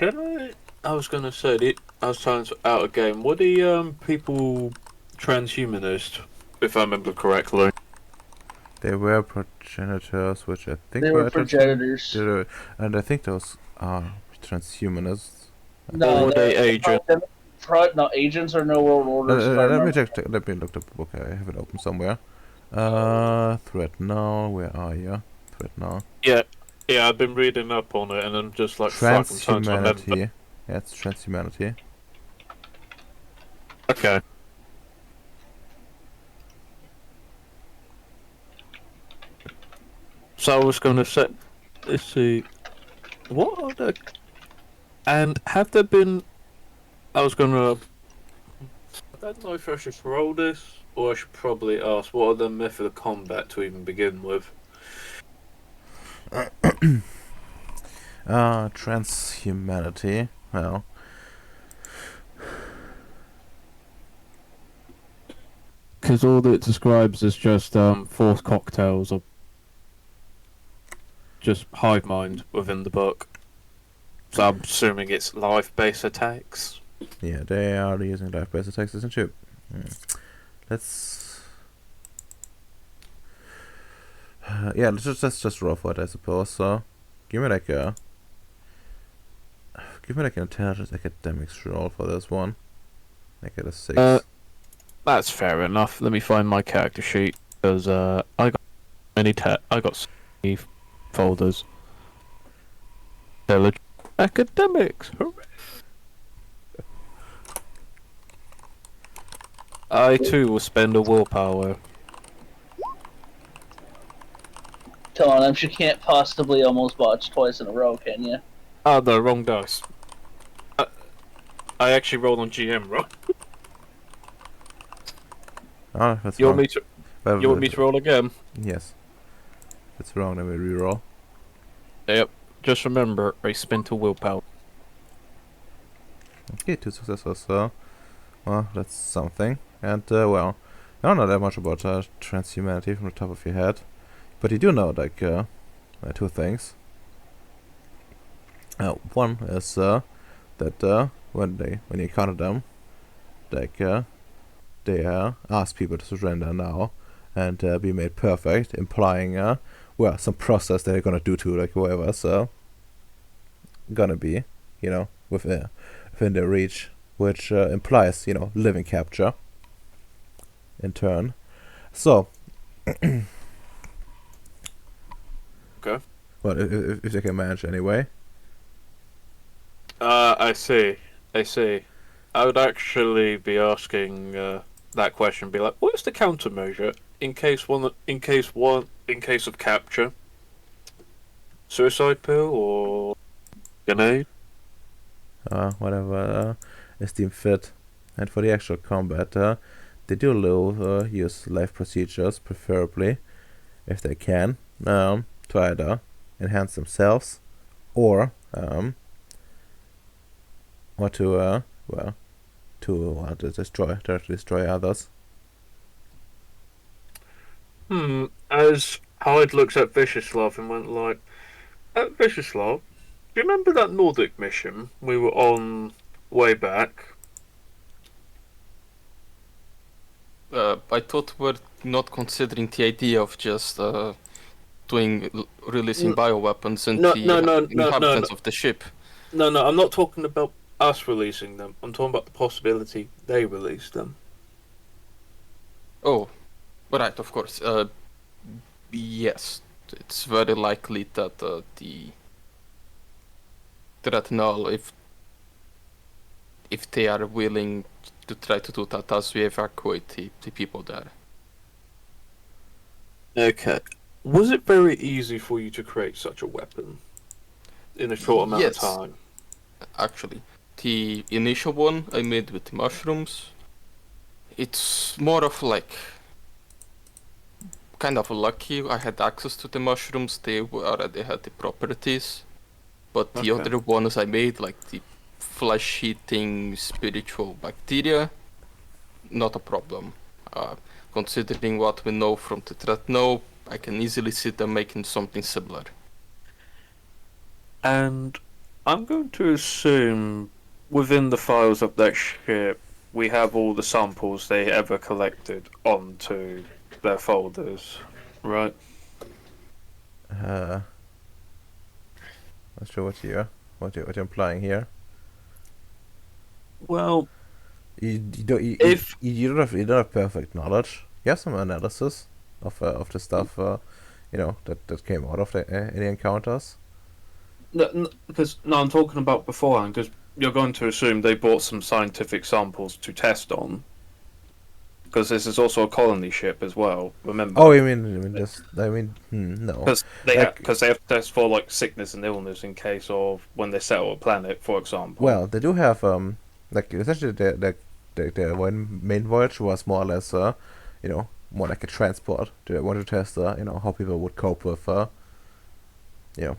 I was gonna say, I was trying to out a game. Were the people transhumanist, if I remember correctly? They were progenitors, which I think They were progenitors. and I think those are transhumanists. Or were they agents? No, agents are New World Orders. If I Let me remember. check. Let me look the book. I have it open somewhere. Threat now. Where are you? Threat now. Yeah, I've been reading up on it, and I'm just like, fuck, I'm trying to remember. Transhumanity. Yeah, it's transhumanity. Okay. So I was gonna say, let's see, what are the, and have there been? I was gonna. I don't know if I should roll this, or I should probably ask, what are the method of combat to even begin with? Transhumanity. Well, Because all that it describes is just forced cocktails of just hive mind within the book. So I'm assuming it's life-based attacks. yeah, they are using life-based attacks, isn't it? Let's. Yeah, let's just roll for it, I suppose. So, give me like an intelligence academics roll for this one. Make it a 6. That's fair enough. Let me find my character sheet because I got I got so many folders. Intelligence academics. Hooray. I too will spend a willpower. Telling them she can't possibly almost botch twice in a row, can you? Ah, no, wrong dice. I actually rolled on GM, right? Oh, that's You wrong. want me to roll again? Yes. That's wrong, then we reroll. Yep. Just remember, I spent a willpower. Okay, 2 successes, so. Well, that's something. And, well, I don't know that much about transhumanity from the top of your head. But you do know, like, 2 things. One is, that, when you encounter them, like, they ask people to surrender now and be made perfect, implying, well, some process they're gonna do to, like, whoever, so. Gonna be, within their reach, which implies, living capture in turn. So, Okay. well, if they can manage anyway. I see. I would actually be asking that question. Be like, what's the countermeasure in case of capture? Suicide pill or grenade? Whatever is deemed fit. And for the actual combat, they do use life procedures, preferably, if they can, to either enhance themselves or to destroy others. As Hyde looks at Vicioslav and went like, Vicioslav, do you remember that Nordic mission we were on way back? I thought we're not considering the idea of just releasing bioweapons into the inhabitants of the ship. No, I'm not talking about us releasing them. I'm talking about the possibility they release them. Oh, right, of course. Yes, it's very likely that the Dreadnought, if they are willing to try to do that as we evacuate the people there. Okay. Was it very easy for you to create such a weapon in a short amount of time? Actually, the initial one I made with the mushrooms, it's more of like kind of lucky. I had access to the mushrooms, they already had the properties, but the other ones I made, like the flesh-eating spiritual bacteria, not a problem. Considering what we know from the Dreadnought, I can easily see them making something similar. And I'm going to assume within the files of that ship, we have all the samples they ever collected onto their folders, right? Not sure what you're implying here. Well, You don't if you don't have perfect knowledge. You have some analysis of the stuff that came out of any encounters. because no, I'm talking about beforehand. Because you're going to assume they bought some scientific samples to test on. Because this is also a colony ship as well. Remember? Oh, I mean this. No. Because they Like, have to test for like sickness and illness in case of when they settle a planet, for example. well, they do have like essentially their one main voyage was more or less more like a transport. They wanted to test how people would cope with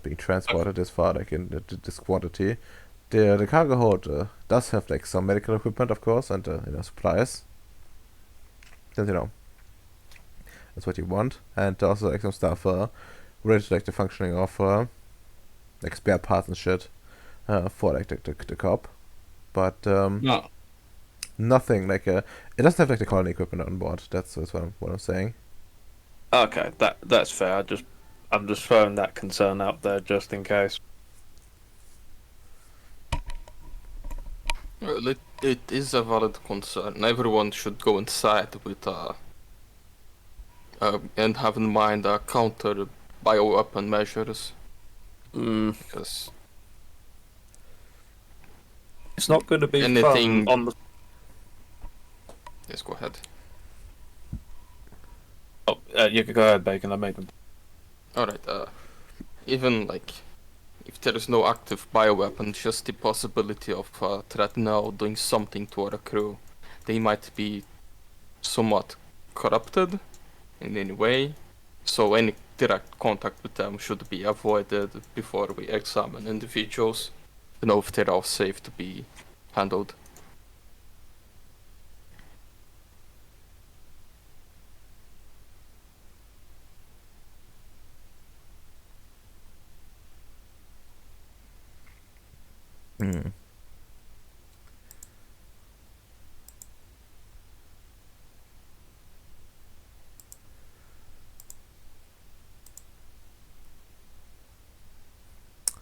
being transported this far, like in this quantity. The cargo hold does have like some medical equipment, of course, and supplies. Then that's what you want, and also like some stuff related to like the functioning of like spare parts and shit for like the cop, but No. nothing like it doesn't have like the colony equipment on board. That's what I'm saying. Okay, that's fair. I'm just throwing that concern out there just in case. Well, it is a valid concern. Everyone should go inside with and have in mind counter bioweapon measures, because It's not going to be anything. fun on the. Yes, go ahead. Oh, you can go ahead, Bacon. I made them. Alright, even like if there is no active bioweapon, just the possibility of Threadnell doing something to our crew, they might be somewhat corrupted in any way, so any direct contact with them should be avoided before we examine individuals to know if they're all safe to be handled. Mm.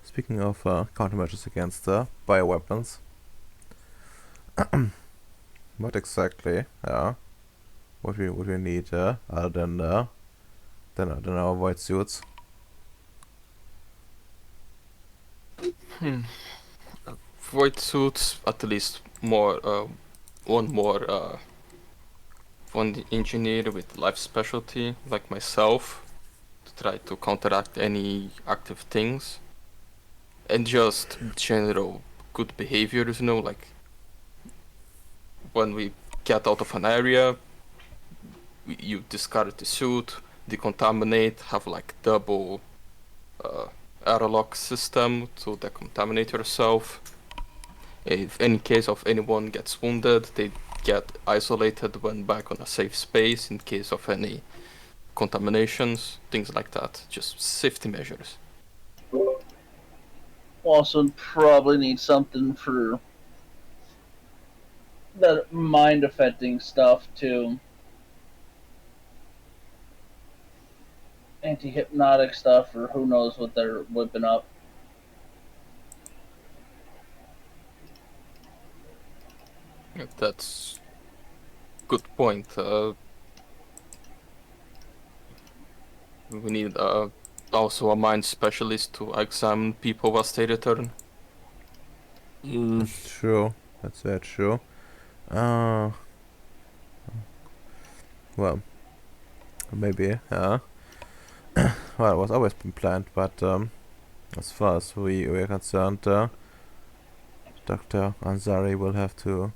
Speaking of countermeasures against bioweapons, what exactly what we need other than our white suits? Void suits, at least one engineer with life specialty like myself to try to counteract any active things, and just general good behaviors, like when we get out of an area, you discard the suit, decontaminate, have like double airlock system to decontaminate yourself. If any case of anyone gets wounded, they get isolated when back on a safe space in case of any contaminations, things like that. Just safety measures. Also, probably need something for the mind affecting stuff too. Anti hypnotic stuff, or who knows what they're whipping up. Yeah, that's good point. We need also a mind specialist to examine people as they return. True, that's very true. Uh, well, maybe. Well, it was always been planned, but as far as we're concerned, Dr. Ansari will have to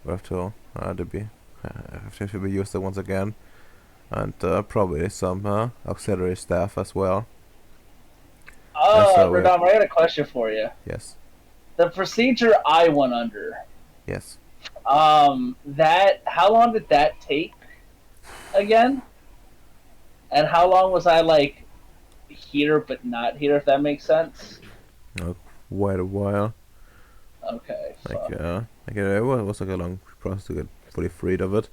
be used once again, and probably some auxiliary staff as well. Radam, I got a question for you. Yes. The procedure I went under, Yes. that, how long did that take again? And how long was I, like, here but not here, if that makes sense? quite a while. Okay, Like, fuck. it was like a long process to get fully freed of it.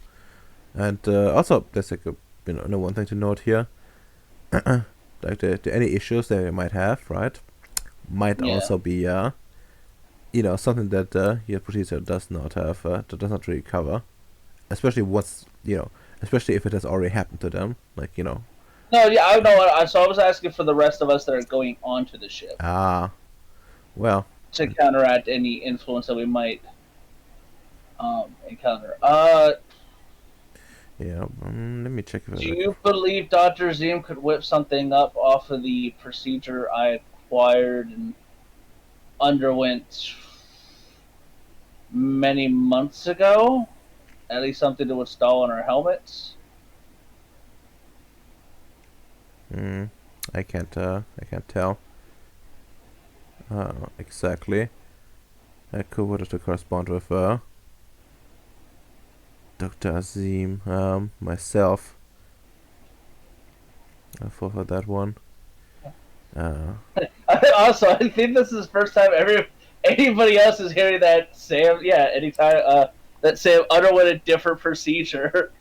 And also, there's like one thing to note here. Like any issues they might have, right? Might Yeah. also be something that your procedure does not have, does not really cover. Especially especially if it has already happened to them. Like, No, yeah, I know. So I was asking for the rest of us that are going onto the ship well, to counteract any influence that we might encounter. yeah. Let me check if Do I you believe Dr. Zim could whip something up off of the procedure I acquired and underwent many months ago? At least something to install on our helmets? I can't tell exactly. I could would have to correspond with Dr. Azim myself for that one. Also, I think this is the first time anybody else is hearing that Sam. Yeah, anytime that Sam underwent a different procedure.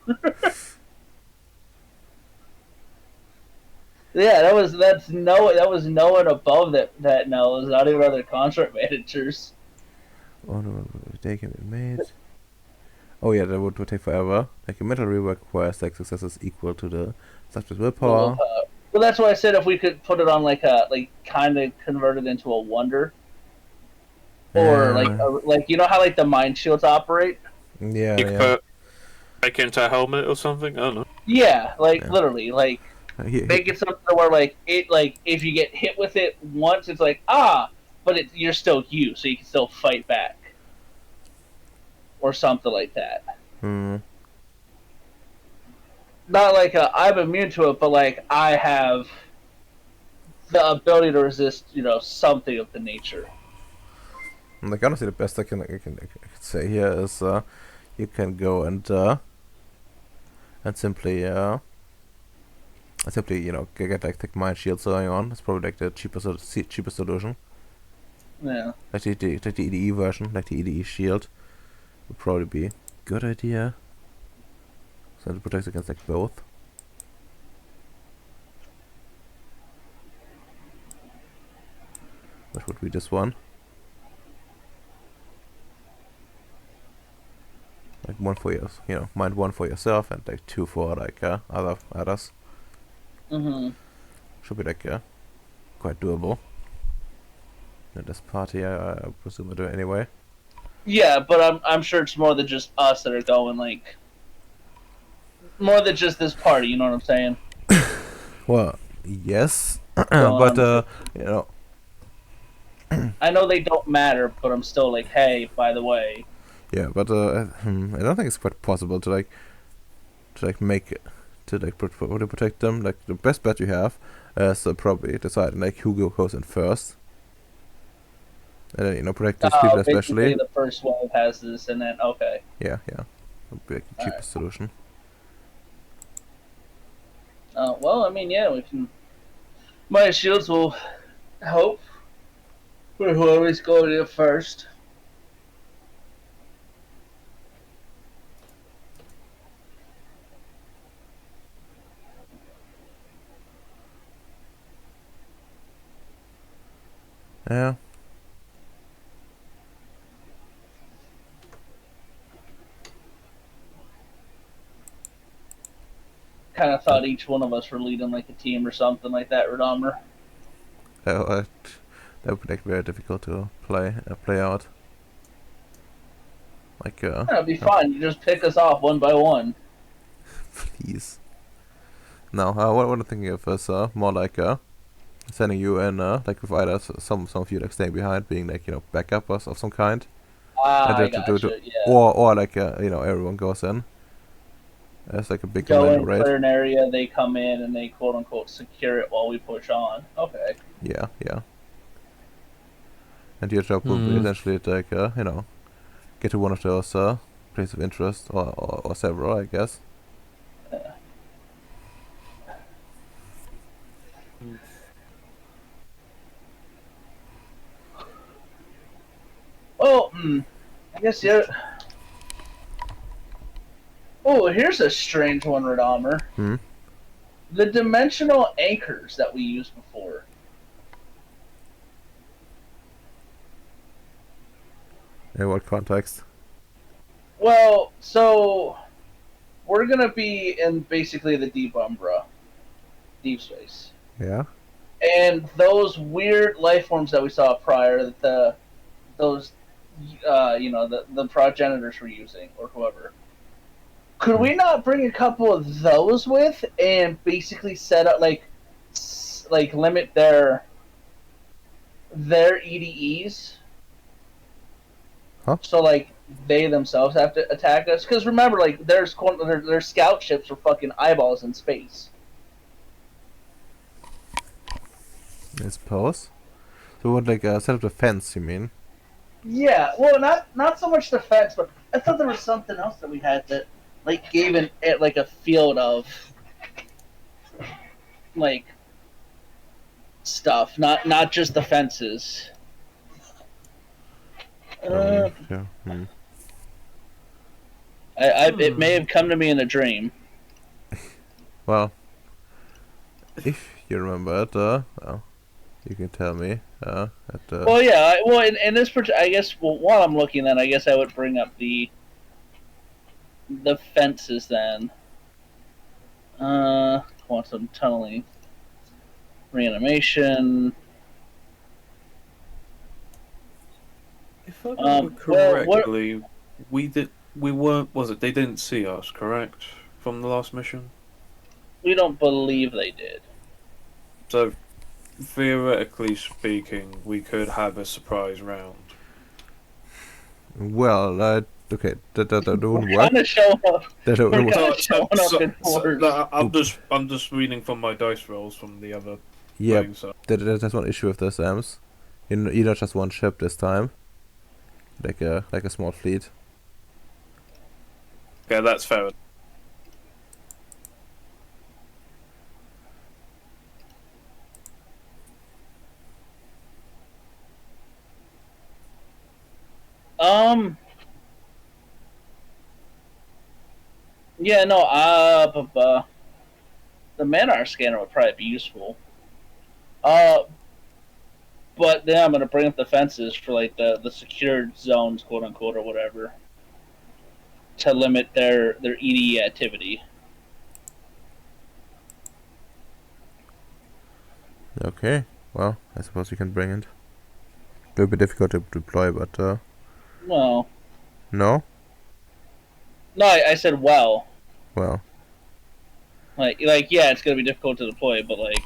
Yeah, that was no one above that knows, not even other contract managers. Oh no, they can be made. Oh yeah, that would take forever. Like a mental rework requires like successes equal to the subject's willpower. Well, that's why I said if we could put it on like kind of convert it into a wonder, or like you know how like the mind shields operate. Yeah, You could yeah. put like into a helmet or something. I don't know. Yeah, like Yeah. literally, like He, make it something where like if you get hit with it once, it's like but you're still you, so you can still fight back, or something like that. hmm. Not like I'm immune to it, but like I have the ability to resist, something of the nature. Like honestly, the best I can say here is you can go and simply get like thick mind shields going on. It's probably like the cheapest solution. Yeah. Like the EDE version, like the EDE shield, would probably be a good idea. So it protects against like both. Which would be this one. Like one for mind one for yourself and like two for like others. Mm-hmm. Should be like quite doable. In this party, I presume I do it anyway. Yeah, but I'm sure it's more than just us that are going, like more than just this party. You know what I'm saying? Well, yes, Going but on the ship. you know, I know they don't matter, but I'm still like, hey, by the way. yeah, but I don't think it's quite possible to like make it to like protect them. Like the best bet you have is probably deciding like who goes in first, and then protect these people Basically, especially. the first wave has this, and then okay. Yeah, yeah, would be like the cheapest solution. Well, I mean, yeah, we can. My shields will help for whoever's going in first. Yeah. Kind of thought each one of us were leading like a team or something like that, Redomer. That would be like very difficult to play out. Like That'd be fine. You just pick us off one by one. please. No, what I'm thinking of is more like sending you in like with either some of you like staying behind, being like backup of some kind, and I gotcha. Yeah. or like everyone goes in. It's like a big Go commando in, raid. clear an area, they come in, and they quote unquote secure it while we push on. Okay. Yeah, yeah. And your job will be essentially to like get to one of those places of interest or several, I guess. I guess yeah. Oh, here's a strange one, Radomer. Hmm? The dimensional anchors that we used before. In what context? Well, so we're gonna be in basically the deep umbra, deep space, Yeah? and those weird life forms that we saw prior, those, the progenitors were using or whoever. Could we not bring a couple of those with and basically set up like limit their EDEs? Huh? So like they themselves have to attack us? Because remember, like there's scout ships for fucking eyeballs in space. I suppose. So what, like, set up the fence, you mean? Yeah, well, not so much defense, but I thought there was something else that we had that like gave it like a field of like stuff, not just the fences. Yeah. It may have come to me in a dream. Well, if you remember it, well, you can tell me. Well, yeah. In this I guess. Well, while I'm looking, then I guess I would bring up the fences then. Quantum tunneling, reanimation. If I remember well, correctly, we weren't. Was it? They didn't see us, correct? From the last mission. We don't believe they did. So, theoretically speaking, we could have a surprise round. Well, okay, that wouldn't We're work. gonna show up. That We're would gonna show up in force. no, I'm just reading from my dice rolls from the other. Yeah, thing, so. that's one issue with this, Ams. You're not just one ship this time. Like a small fleet. Yeah, that's fair. Yeah, no. The Manar scanner would probably be useful. But then I'm gonna bring up the fences for like the secured zones, quote unquote, or whatever, to limit their EDE activity. Okay, well, I suppose you can bring it. It will be difficult to deploy, but No. no? No, I said well. Well, Like yeah, it's gonna be difficult to deploy, but like,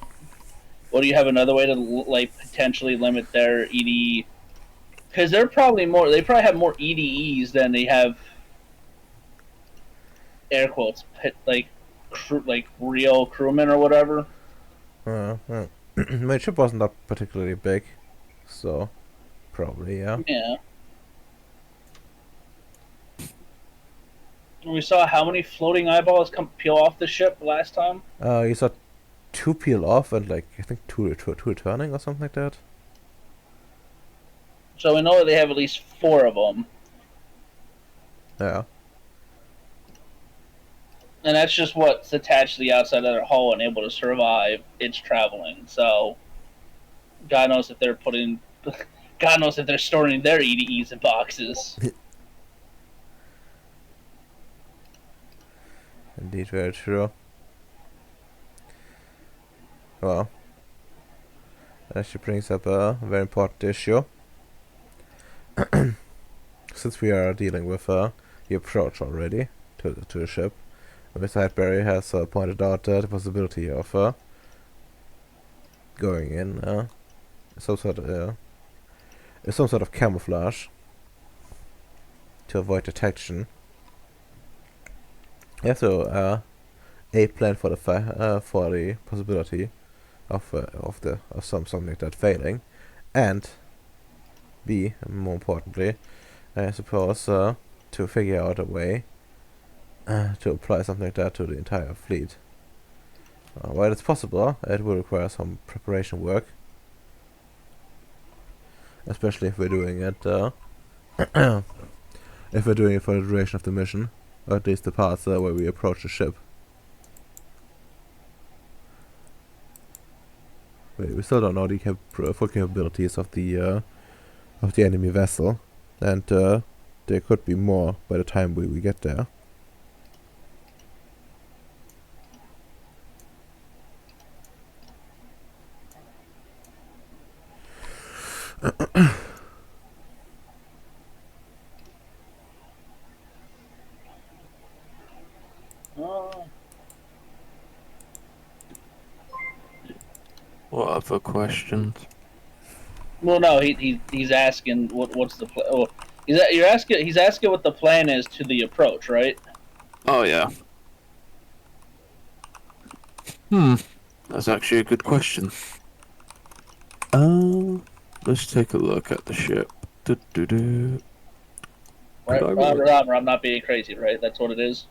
well, do you have another way to like potentially limit their EDE? Because they're probably more. They probably have more EDEs than they have air quotes like real crewmen or whatever. my ship wasn't that particularly big, so probably, yeah. Yeah. We saw how many floating eyeballs peel off the ship last time. You saw 2 peel off and like I think two returning or something like that. So we know that they have at least 4 of them. Yeah. And that's just what's attached to the outside of their hull and able to survive its traveling. So, God knows if they're God knows if they're storing their EDEs in boxes. Indeed, very true. Well, that actually brings up a very important issue. Since we are dealing with the approach already to the ship, Mr. Hadbury has pointed out the possibility of going in some sort of camouflage to avoid detection. Yeah, so A, plan for the possibility of something like that failing, and B, more importantly, I suppose to figure out a way to apply something like that to the entire fleet. While it's possible, it will require some preparation work, especially if we're doing it if we're doing it for the duration of the mission, or at least the parts where we approach the ship. We still don't know the full capabilities of the enemy vessel, and there could be more by the time we get there. What other questions? Well, no, he's asking what's the plan. Oh, he's asking what the plan is to the approach, right? Oh yeah. That's actually a good question. Let's take a look at the ship. Right, Robert, I'm not being crazy, right? That's what it is.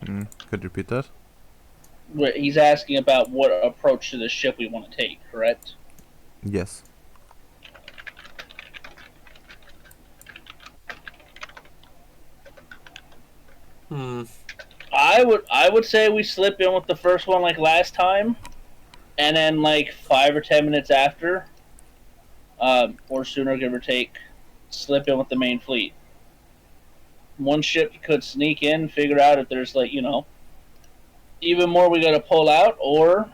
Could you repeat that? He's asking about what approach to the ship we want to take, correct? Yes. I would say we slip in with the first one like last time, and then like 5 or 10 minutes after, or sooner, give or take, slip in with the main fleet. One ship could sneak in, figure out if there's like even more we got to pull out, or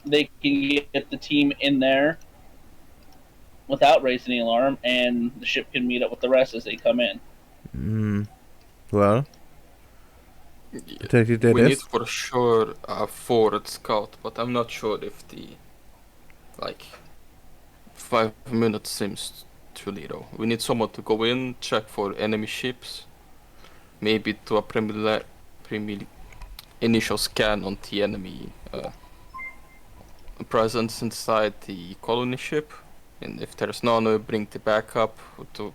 they can get the team in there without raising the alarm, and the ship can meet up with the rest as they come in. Well, we need for sure a forward scout, but I'm not sure if the 5 minutes seems too little. We need someone to go in, check for enemy ships, maybe do a initial scan on the enemy presence inside the colony ship, and if there's none, we bring the backup to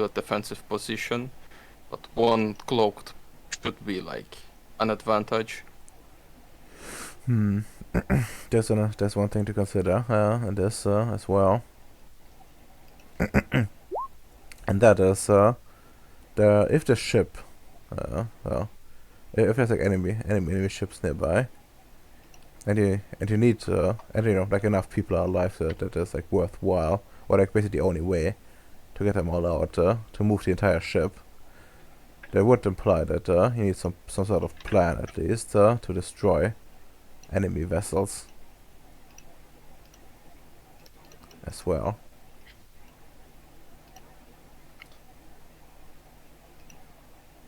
a defensive position. But one cloaked should be like an advantage. There's one thing to consider, and this as well, and that is if the ship, if there's like enemy ships nearby, and you need like enough people are alive that is like worthwhile, or like basically the only way to get them all out to move the entire ship. That would imply that you need some sort of plan at least to destroy enemy vessels as well.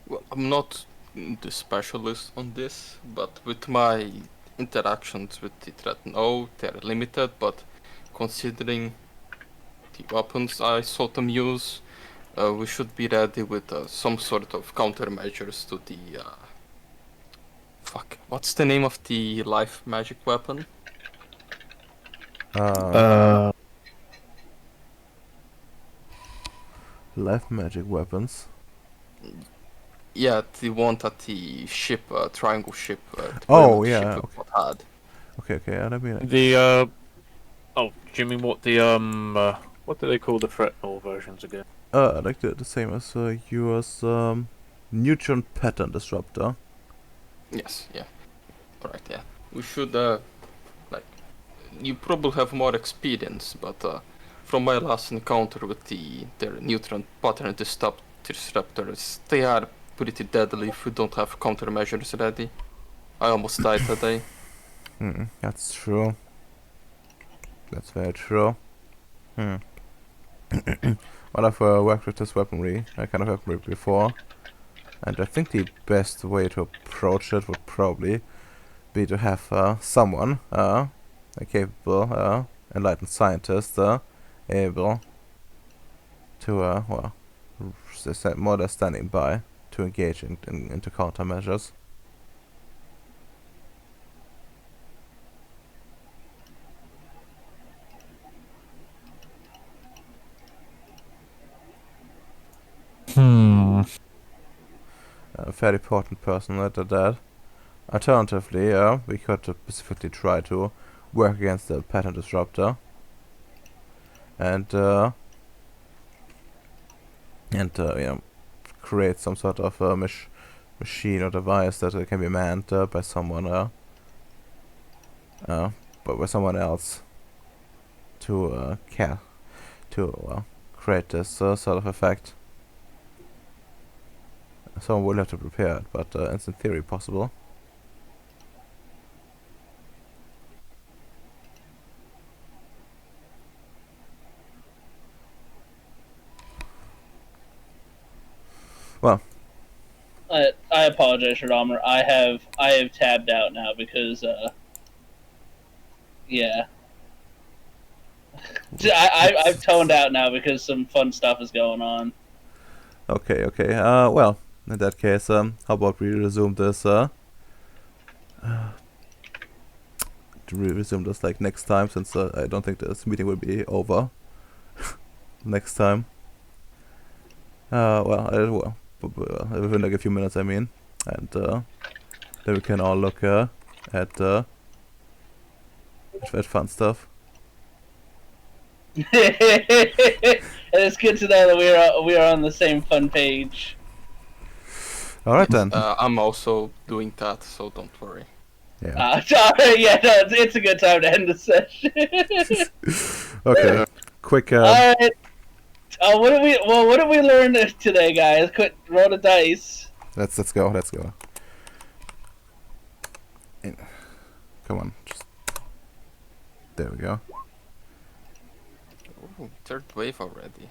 Well, I'm not the specialist on this, but with my interactions with the threat, no, they're limited, but considering the weapons I saw them use, we should be ready with some sort of countermeasures to the what's the name of the life magic weapon? Life magic weapons. Yeah, the one that the ship, triangle ship. Oh yeah. Ship had. Okay. Let me. The oh, do you mean what the what do they call the Threatnor versions again? Like the same as yours, neutron pattern disruptor. Yes, yeah. Right, yeah. We should, you probably have more experience, but from my last encounter with their neutron pattern disruptors, they are pretty deadly if we don't have countermeasures ready. I almost died today. That's true. That's very true. Well, I've worked with this weaponry, kind of weaponry before, and I think the best way to approach it would probably be to have someone, a capable, enlightened scientist, able to, more or less standing by to engage into countermeasures. A very important person at that. Alternatively, we could specifically try to work against the pattern disruptor and and create some sort of machine or device that can be manned by someone but by someone else to create this sort of effect. Someone will have to prepare it, but it's in theory possible. Well, I apologize, Radamer. I have tabbed out now because yeah. I've toned out now because some fun stuff is going on. okay. Well, in that case, how about we resume this? Resume this like next time, since I don't think this meeting will be over next time. Within like a few minutes, I mean, and then we can all look at fun stuff. It's good to know that we are on the same fun page. All right then. I'm also doing that, so don't worry. Yeah. Yeah, no, it's a good time to end the session. Okay. Quick. All right. What did we learn today, guys? Quit roll the dice. Let's go. Come on. Just there we go. Ooh, third wave already.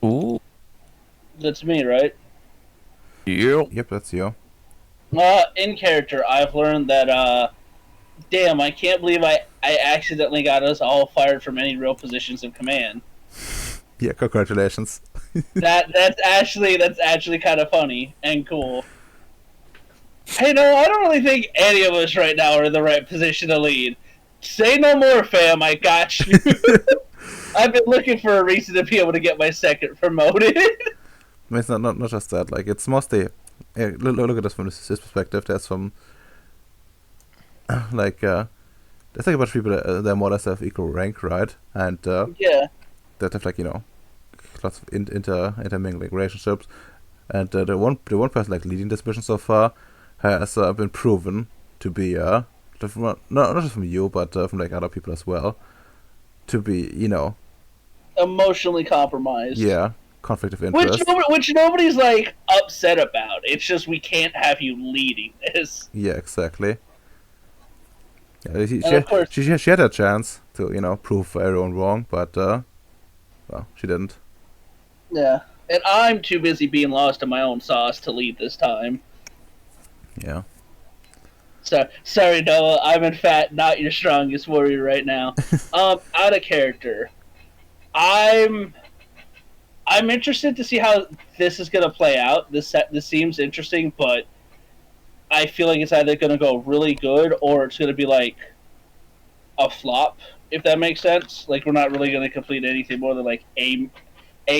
Ooh. That's me, right? Yeah. Yep, that's you. In character, I've learned that damn, I can't believe I accidentally got us all fired from any real positions of command. Yeah, congratulations. That's actually kind of funny and cool. Hey, no, I don't really think any of us right now are in the right position to lead. Say no more, fam. I got you. I've been looking for a reason to be able to get my second promoted. I mean, it's not just that. Like, it's mostly. Look at this from his perspective. There's some. There's like a bunch of people that more or less have equal rank, right? And Yeah. that have like lots of intermingling relationships. And the one person like leading this mission so far has been proven to be not just from you, but from like other people as well, to be Emotionally compromised. yeah, conflict of interest. Which nobody's like upset about. It's just we can't have you leading this. Yeah, exactly. Yeah, of course- she had a chance to prove everyone wrong, but well, she didn't. Yeah. And I'm too busy being lost in my own sauce to lead this time. Yeah. So sorry, Noah. I'm in fact not your strongest warrior right now. Out of character. I'm interested to see how this is gonna play out. This seems interesting, but I feel like it's either gonna go really good or it's gonna be like a flop, if that makes sense. Like we're not really gonna complete anything more than like a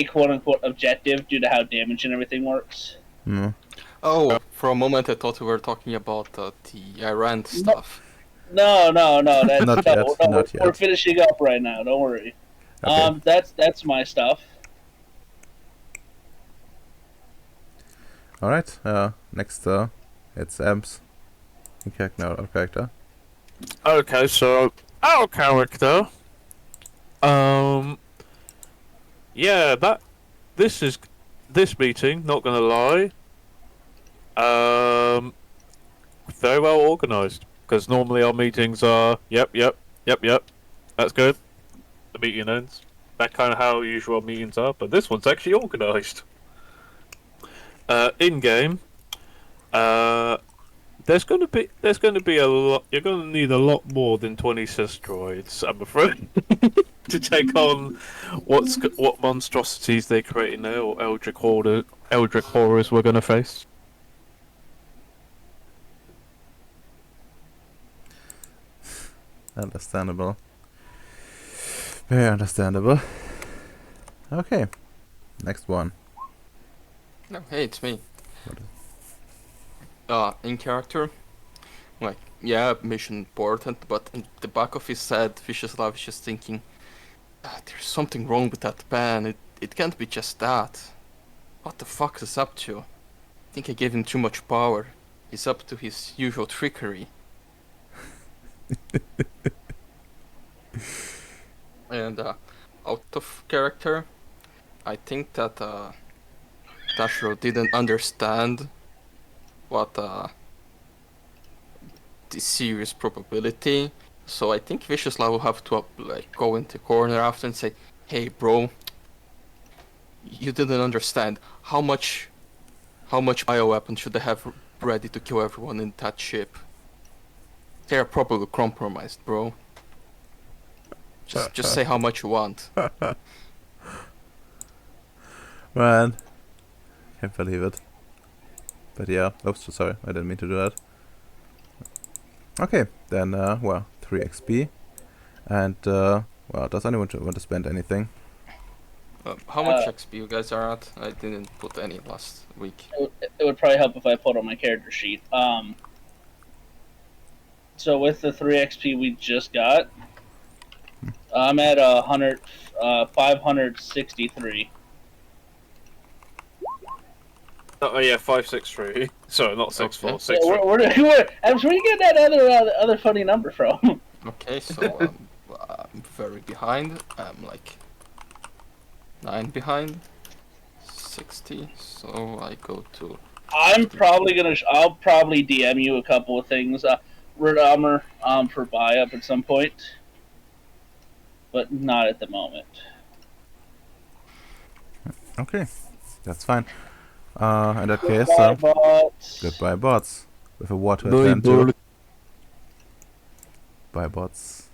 quote unquote objective due to how damage and everything works. Mm. Oh, for a moment I thought we were talking about the Iran stuff. No. That's Not yet, not we're yet. finishing up right now. Don't worry. Okay. That's my stuff. All right. Next, it's Ems. Character. Okay, so our character. Yeah, this meeting. Not gonna lie. Very well organised. Because normally our meetings are yep. That's good. The meeting ends. That kind of how usual meetings are. But this one's actually organised. In game, there's going to be a lot. You're going to need a lot more than 20 droids, I'm afraid, to take on what monstrosities they're creating there, or eldritch horrors we're going to face. Understandable. Very understandable. Okay. Next one. No, hey, it's me. In character, like, yeah, mission important, but in the back of his head, Viciouslav is just thinking, there's something wrong with that pan. It can't be just that. What the fuck is up to? I think I gave him too much power. He's up to his usual trickery. And out of character, I think that Tashiro didn't understand what the serious probability. So I think Viciousla will have to like go into corner after and say, "Hey, bro, you didn't understand how much bioweapons should I have ready to kill everyone in that ship? They are probably compromised, bro. Just say how much you want." Man, can't believe it. But yeah, oops, sorry, I didn't mean to do that. Okay, then, well, 3 XP. And, well, does anyone want to spend anything? How much XP you guys are at? I didn't put any last week. It would probably help if I put on my character sheet. So with the 3 XP we just got, I'm at 563. Oh yeah, 563. Sorry, not 64. Okay. 63. Where you get that other funny number from? Okay, so I'm very behind. I'm like 9 behind. 60. So I go to. I'll probably DM you a couple of things, Red Armor, for buy up at some point, but not at the moment. Okay, that's fine. In that case, Goodbye, bots. goodbye bots. With a war to Bye, attend to. bye. Bye bots.